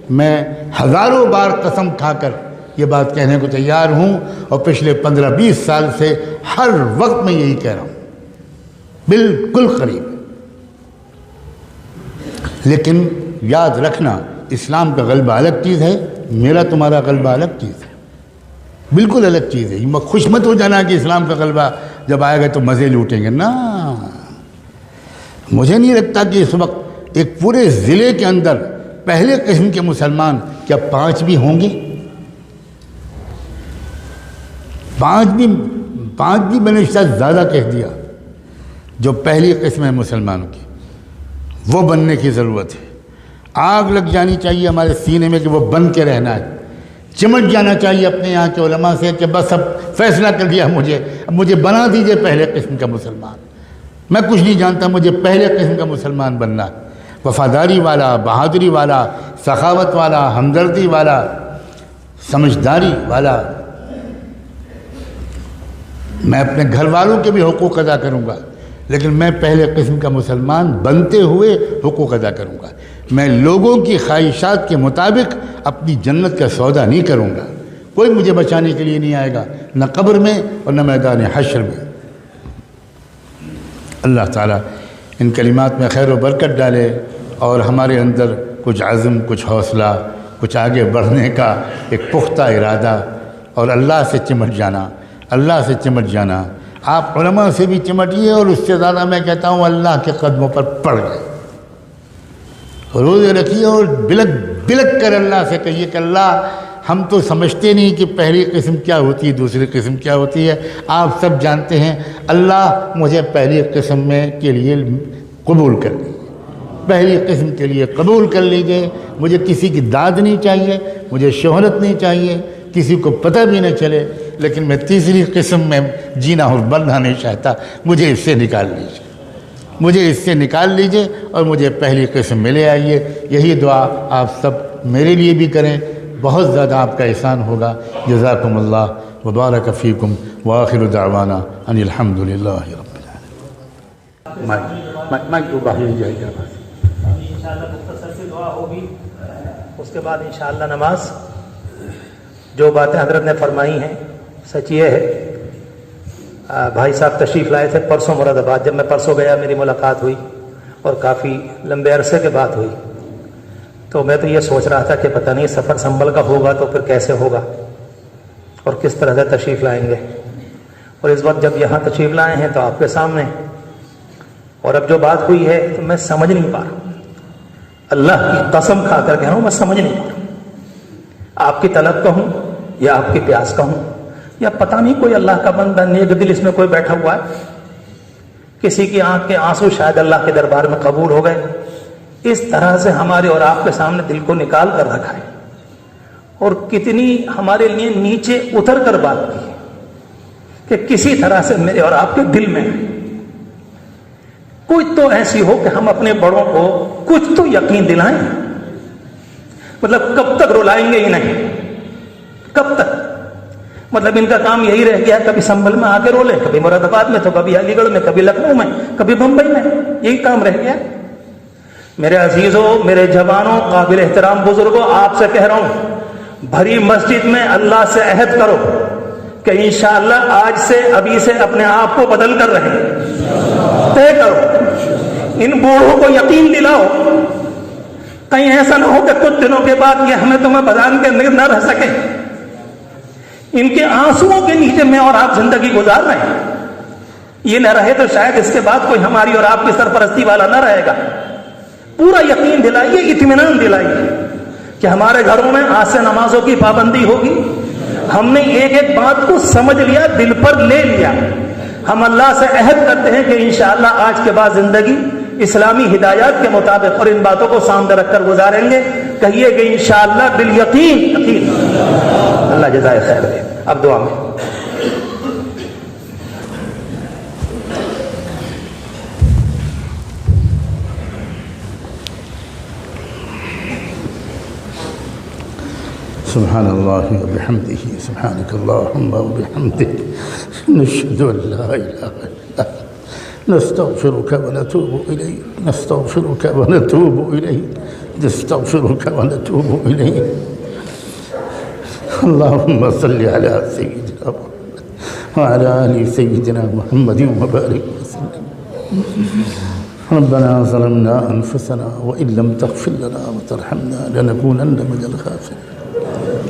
میں ہزاروں بار قسم کھا کر یہ بات کہنے کو تیار ہوں، اور پچھلے 15-20 سال سے ہر وقت میں یہی کہہ رہا ہوں، بالکل قریب. لیکن یاد رکھنا، اسلام کا غلبہ الگ چیز ہے، میرا تمہارا غلبہ الگ چیز ہے، بالکل الگ چیز ہے. خوش مت ہو جانا کہ اسلام کا غلبہ جب آئے گا تو مزے لوٹیں گے. نا، مجھے نہیں لگتا کہ اس وقت ایک پورے ضلع کے اندر پہلے قسم کے مسلمان کیا 5 بھی ہوں گے. 5 بھی میں نے شاید زیادہ کہہ دیا، جو پہلی قسم ہے مسلمانوں کی، وہ بننے کی ضرورت ہے. آگ لگ جانی چاہیے ہمارے سینے میں کہ وہ بن کے رہنا ہے. چمٹ جانا چاہیے اپنے یہاں کے علماء سے کہ بس اب فیصلہ کر دیا اب مجھے بنا دیجئے پہلے قسم کا مسلمان. میں کچھ نہیں جانتا، مجھے پہلے قسم کا مسلمان بننا. وفاداری والا، بہادری والا، سخاوت والا، ہمدردی والا، سمجھداری والا. میں اپنے گھر والوں کے بھی حقوق ادا کروں گا، لیکن میں پہلے قسم کا مسلمان بنتے ہوئے حقوق ادا کروں گا. میں لوگوں کی خواہشات کے مطابق اپنی جنت کا سودا نہیں کروں گا. کوئی مجھے بچانے کے لیے نہیں آئے گا، نہ قبر میں اور نہ میدان حشر میں. اللہ تعالیٰ ان کلمات میں خیر و برکت ڈالے، اور ہمارے اندر کچھ عزم، کچھ حوصلہ، کچھ آگے بڑھنے کا ایک پختہ ارادہ، اور اللہ سے چمٹ جانا، اللہ سے چمٹ جانا. آپ علماء سے بھی چمٹیے، اور اس سے زیادہ میں کہتا ہوں اللہ کے قدموں پر پڑ گئے، روزے رکھیے، اور بلک کر اللہ سے کہیے کہ اللہ ہم تو سمجھتے نہیں کہ پہلی قسم کیا ہوتی ہے، دوسری قسم کیا ہوتی ہے، آپ سب جانتے ہیں. اللہ مجھے پہلی قسم میں کے لیے قبول کر لیجیے، پہلی قسم کے لیے قبول کر لیجیے. مجھے کسی کی داد نہیں چاہیے، مجھے شہرت نہیں چاہیے، کسی کو پتہ بھی نہ چلے، لیکن میں تیسری قسم میں جینا اور مرنا نہیں چاہتا. مجھے اس سے نکال لیجیے، مجھے اس سے نکال لیجیے، اور مجھے پہلی قسم میں لے آئیے. یہی دعا آپ سب میرے لیے بھی کریں، بہت زیادہ آپ کا احسان ہوگا. جزاکم اللہ وبارک فیکم، وآخر دعوانا ان الحمدللہ رب العالمین. مائک باہر جائے گا. انشاءاللہ مختصر سی دعا ہوگی، اس کے بعد انشاءاللہ نماز. جو باتیں حضرت نے فرمائی ہیں سچ یہ ہے. بھائی صاحب تشریف لائے تھے پرسوں مراد آباد. جب میں پرسوں گیا میری ملاقات ہوئی، اور کافی لمبے عرصے کے بعد ہوئی. تو میں تو یہ سوچ رہا تھا کہ پتہ نہیں سفر سنبھل کا ہوگا تو پھر کیسے ہوگا، اور کس طرح سے تشریف لائیں گے. اور اس وقت جب یہاں تشریف لائے ہیں تو آپ کے سامنے، اور اب جو بات ہوئی ہے تو میں سمجھ نہیں پا رہا. اللہ کی قسم کھا کر کہہ رہا ہوں، میں سمجھ نہیں پا رہا. آپ کی طلب کہوں یا آپ کی پیاس کہوں، یا پتہ نہیں کوئی اللہ کا بندہ نیک دل اس میں کوئی بیٹھا ہوا ہے، کسی کی آنکھ کے آنسو شاید اللہ کے دربار میں قبول ہو گئے. اس طرح سے ہمارے اور آپ کے سامنے دل کو نکال کر رکھا ہے، اور کتنی ہمارے لیے نیچے اتر کر بات کی ہے کہ کسی طرح سے میرے اور آپ کے دل میں کچھ تو ایسی ہو کہ ہم اپنے بڑوں کو کچھ تو یقین دلائیں. مطلب کب تک رلائیں گے ہی نہیں، کب تک؟ مطلب ان کا کام یہی رہ گیا، کبھی سنبھل میں آ کے رولے، کبھی مراد آباد میں تو کبھی علی گڑھ میں، کبھی لکھنؤ میں، کبھی بمبئی میں، یہی کام رہ گیا۔ میرے عزیزوں، میرے جوانوں، قابل احترام بزرگوں، آپ سے کہہ رہا ہوں، بھری مسجد میں اللہ سے عہد کرو کہ انشاءاللہ آج سے، ابھی سے اپنے آپ کو بدل کر رہیں، طے کرو، ان بوڑھوں کو یقین دلاؤ، کہیں ایسا نہ ہو کہ کچھ دنوں کے بعد یہ ہمیں تمہیں بدان کے نہ رہ سکے۔ ان کے آنسوؤں کے نیچے میں اور آپ زندگی گزار رہے ہیں، یہ نہ رہے تو شاید اس کے بعد کوئی ہماری اور آپ کی سرپرستی والا نہ رہے گا۔ پورا یقین دلائیے، اطمینان دلائیے کہ ہمارے گھروں میں آج سے نمازوں کی پابندی ہوگی۔ ہم نے ایک ایک بات کو سمجھ لیا، دل پر لے لیا۔ ہم اللہ سے عہد کرتے ہیں کہ انشاءاللہ آج کے بعد زندگی اسلامی ہدایات کے مطابق اور ان باتوں کو سامنے رکھ کر گزاریں گے۔ کہیے کہ انشاءاللہ بالیقین، یقین۔ اللہ جزائے خیر دے۔ اب دعا میں سبحان اللہ وبحمدہ، سبحانک اللہم وبحمدک، نشہد ان لا الہ الا انت، نستغفرک ونتوب الیک، نستغفرک ونتوب الیک، نستغفرک ونتوب الیک۔ اللہم صلی علی سیدنا محمد وعلی آل سیدنا محمد وبارک وسلم۔ ربنا ظلمنا انفسنا وان لم تغفر لنا وترحمنا لنکونن من الخاسرین۔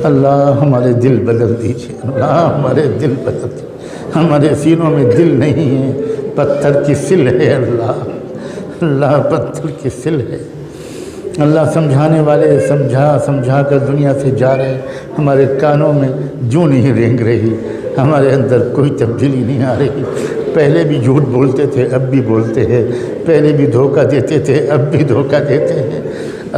اللہ ہمارے دل بدل دیجیے، اللہ ہمارے دل بدل دیجیے۔ ہمارے سینوں میں دل نہیں ہے، پتھر کی سل ہے اللہ، اللہ پتھر کی سل ہے اللہ۔ سمجھانے والے سمجھا کر دنیا سے جا رہے، ہمارے کانوں میں جوں نہیں رینگ رہی، ہمارے اندر کوئی تبدیلی نہیں آ رہی۔ پہلے بھی جھوٹ بولتے تھے، اب بھی بولتے ہیں، پہلے بھی دھوکہ دیتے تھے، اب بھی دھوکہ دیتے ہیں۔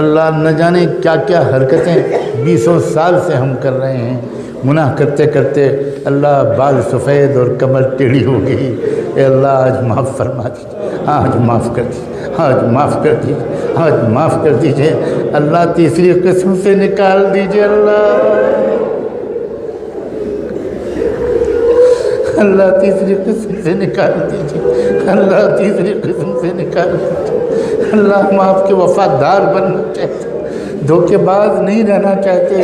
اللہ نہ جانے کیا کیا حرکتیں 20 سال سے ہم کر رہے ہیں، گناہ کرتے کرتے اللہ بال سفید اور کمر ٹیڑھی ہو گئی۔ اے اللہ آج معاف فرما دیجیے، آج معاف کر دیجیے، آج معاف کر دیجیے، آج معاف کر دیجیے۔ اللہ تیسری قسم سے نکال دیجیے، اللہ تیسری قسم سے نکال دیجیے، اللہ تیسری قسم سے نکال دیجیے۔ اللہ ہم آپ کے وفادار بننا چاہتے، دھوکے باز نہیں رہنا چاہتے،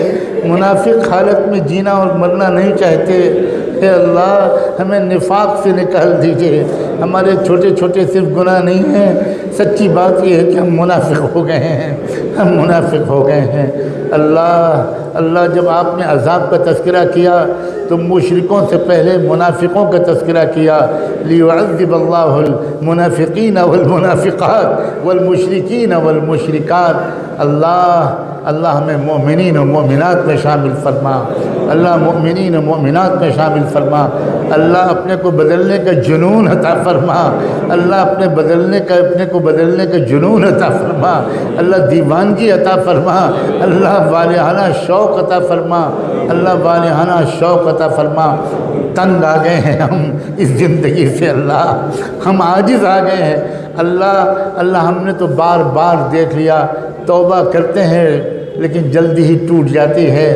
منافق حالت میں جینا اور مرنا نہیں چاہتے۔ اے اللہ ہمیں نفاق سے نکال دیجئے۔ ہمارے چھوٹے چھوٹے صرف گناہ نہیں ہیں، سچی بات یہ ہے کہ ہم منافق ہو گئے ہیں، ہم منافق ہو گئے ہیں۔ اللہ جب آپ نے عذاب کا تذکرہ کیا تو مشرکوں سے پہلے منافقوں کا تذکرہ کیا، لیعذب اللہ المنافقین والمنافقات والمشرکین والمشرکات۔ اللہ ہمیں مومنین و مومنات میں شامل فرما، اللہ مومنین و مومنات میں شامل فرما۔ اللہ اپنے کو بدلنے کا جنون عطا فرما، اللہ اپنے کو بدلنے کا جنون عطا فرما، اللہ دیوانگی عطا فرما، اللہ والہانہ شوق عطا فرما، اللہ والہانہ شوق عطا فرما۔ تنگ آ گئے ہیں ہم اس زندگی سے، اللہ ہم عاجز آ گئے ہیں، اللہ ہم نے تو بار بار دیکھ لیا، توبہ کرتے ہیں لیکن جلدی ہی ٹوٹ جاتی ہے۔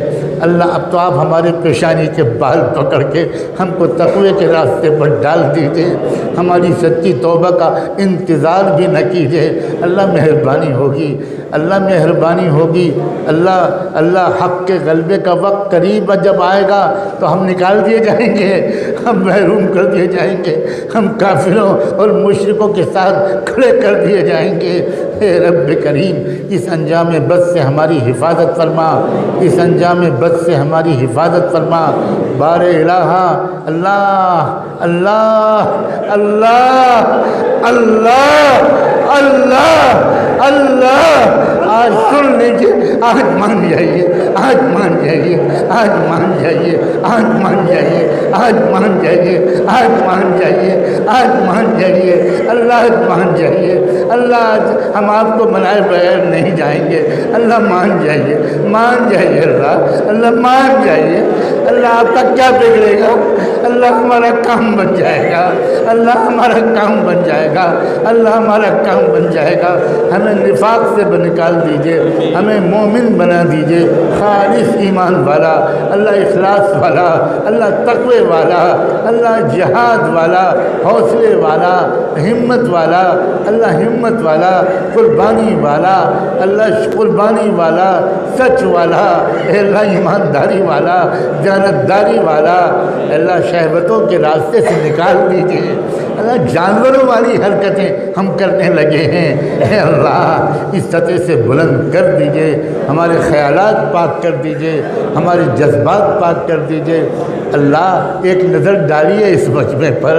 اللہ اب تو آپ ہمارے پیشانی کے بال پکڑ کے ہم کو تقوی کے راستے پر ڈال دیجیے، ہماری سچی توبہ کا انتظار بھی نہ کیجیے۔ اللہ مہربانی ہوگی، اللہ مہربانی ہوگی۔ اللہ حق کے غلبے کا وقت قریب جب آئے گا تو ہم نکال دیے جائیں گے، ہم محروم کر دیے جائیں گے، ہم کافروں اور مشرکوں کے ساتھ کھڑے کر دیے جائیں گے۔ اے رب کریم اس انجام بد سے ہماری حفاظت فرما، اس انجام بد سے ہماری حفاظت فرما۔ بار الہ اللہ اللہ اللہ اللہ اللہ اللہ آج سن لیجیے، آج مان جائیے، آج مان جائیے، آج مان جائیے، آج مان جائیے، آج مان جائیے، آج مان جائیے، آج مان جائیے، اللہ مان جائیے۔ اللہ آج ہم آپ کو منائے بغیر نہیں جائیں گے، اللہ مان جائیے، مان جائیے، اللہ مان جائیے۔ اللہ آپ کا کیا بگڑے گا؟ اللہ ہمارا کام بن جائے گا، اللہ ہمارا کام بن جائے گا، اللہ ہمارا کام بن جائے گا۔ ہمیں نفاق سے نکال دیجئے، ہمیں مومن بنا دیجئے۔ خالص ایمان والا، اللہ اخلاص والا، اللہ تقوی والا، اللہ جہاد والا، حوصلے والا، ہمت والا، اللہ ہمت والا، قربانی والا، اللہ قربانی والا، سچ والا، اے اللہ ایمانداری والا، دیانتداری والا، اللہ شہوتوں کے راستے سے نکال دیجیے، اللہ جانوروں والی حرکتیں ہم کرنے لگے ہیں، اے اللہ اس سطح سے بلند کر دیجئے، ہمارے خیالات پاک کر دیجئے، ہمارے جذبات پاک کر دیجئے، اللہ ایک نظر ڈالیے اس مجمع پر،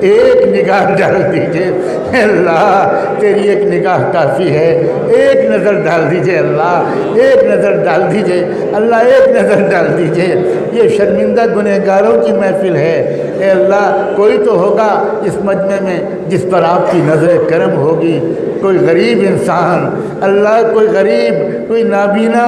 ایک نگاہ ڈال دیجئے، اے اللہ تیری ایک نگاہ کافی ہے، ایک نظر ڈال دیجئے، اللہ ایک نظر ڈال دیجئے، اللہ ایک نظر ڈال دیجئے، یہ شرمندہ گنہگاروں کی محفل ہے، اے اللہ کوئی تو ہوگا اس مجمع میں جس پر آپ کی نظر کرم ہوگی، کوئی غریب انسان، اللہ کوئی غریب، کوئی نابینا،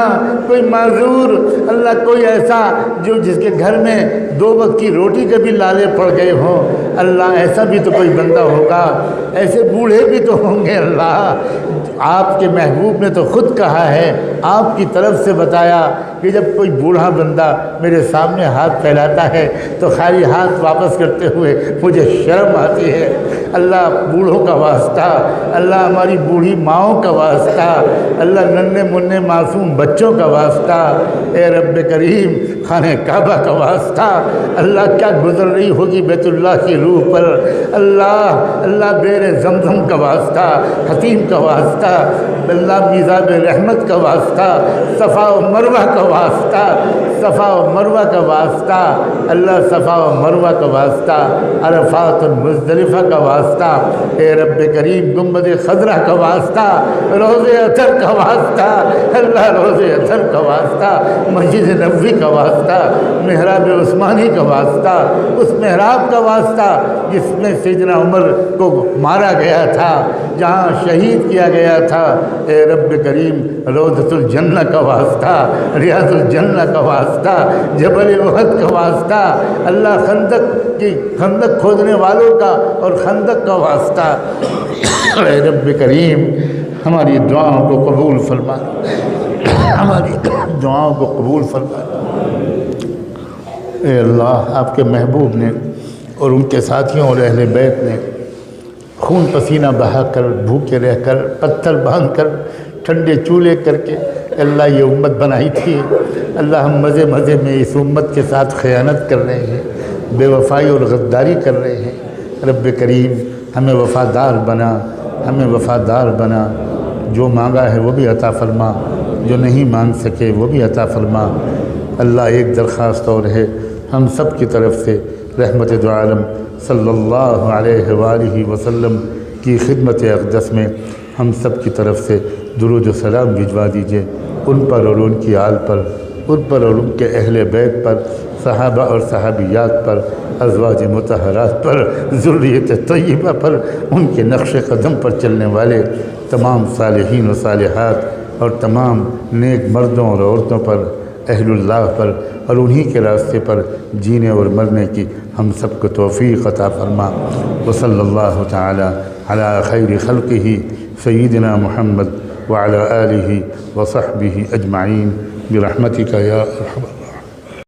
کوئی معذور، اللہ کوئی ایسا جو جس کے گھر میں 2 وقت کی روٹی کے بھی لالے پڑ گئے ہوں، اللہ ایسا بھی تو کوئی بندہ ہوگا، ایسے بوڑھے بھی تو ہوں گے، اللہ آپ کے محبوب نے تو خود کہا ہے، آپ کی طرف سے بتایا کہ جب کوئی بوڑھا بندہ میرے سامنے ہاتھ پھیلاتا ہے تو خالی ہاتھ واپس کرتے ہوئے مجھے شرم آتی ہے، اللہ بوڑھوں کا واسطہ، اللہ ہماری بوڑھی ماؤں کا واسطہ، اللہ ننھے منھے معصوم بچوں کا واسطہ، اے رب کریم خانہ کعبہ کا واسطہ، اللہ کیا گزر رہی ہوگی بیت اللہ کی روح پر، اللہ بیر زمزم کا واسطہ، حتیم کا واسطہ، اللہ میزاب رحمت کا واسطہ، صفا و مروہ کا واسطہ، صفا و مروہ کا واسطہ، اللہ صفا و مروہ کا واسطہ، عرفات و مزدلفہ کا واسطہ، اے رب کریم گنبد خضرہ کا واسطہ، روض اطہر کا واسطہ، اللہ روض اطہر کا واسطہ، مسجد نبوی کا واسطہ، محراب عثمانی کا واسطہ، اس محراب کا واسطہ جس میں سیدنا عمر کو مارا گیا تھا، جہاں شہید کیا گیا تھا، اے رب کریم روضۃ الجنہ کا واسطہ، ریاض الجنہ کا واسطہ، جبل احد کا واسطہ، اللہ خندق کھودنے والوں کا اور خندق کا واسطہ، اے رب کریم ہماری دعاؤں کو قبول فرما، ہماری دعاؤں کو قبول فرما، اے اللہ آپ کے محبوب نے اور ان کے ساتھیوں اور اہل بیت نے خون پسینہ بہا کر، بھوکے رہ کر، پتھر باندھ کر، ٹھنڈے چولہے کر کے اللہ یہ امت بنائی تھی، اللہ ہم مزے مزے میں اس امت کے ساتھ خیانت کر رہے ہیں، بے وفائی اور غداری کر رہے ہیں، رب کریم ہمیں وفادار بنا، ہمیں وفادار بنا، جو مانگا ہے وہ بھی عطا فرما، جو نہیں مانگ سکے وہ بھی عطا فرما، اللہ ایک درخواست اور ہے، ہم سب کی طرف سے رحمت دو عالم صلی اللہ علیہ وآلہ وسلم کی خدمت اقدس میں ہم سب کی طرف سے درود و سلام بھجوا دیجئے ان پر اور ان کی آل پر، ان پر اور ان کے اہل بیت پر، صحابہ اور صحابیات پر، ازواج مطہرات پر، ذریت طیبہ پر، ان کے نقش قدم پر چلنے والے تمام صالحین و صالحات اور تمام نیک مردوں اور عورتوں پر، اہل اللہ پر اور انہی کے راستے پر جینے اور مرنے کی ہم سب کو توفیق عطا فرما، وصلی اللہ تعالی علی خیر خلقہ سیدنا محمد وعلی آلہ وصحبہ اجمعین برحمتک یا ارحم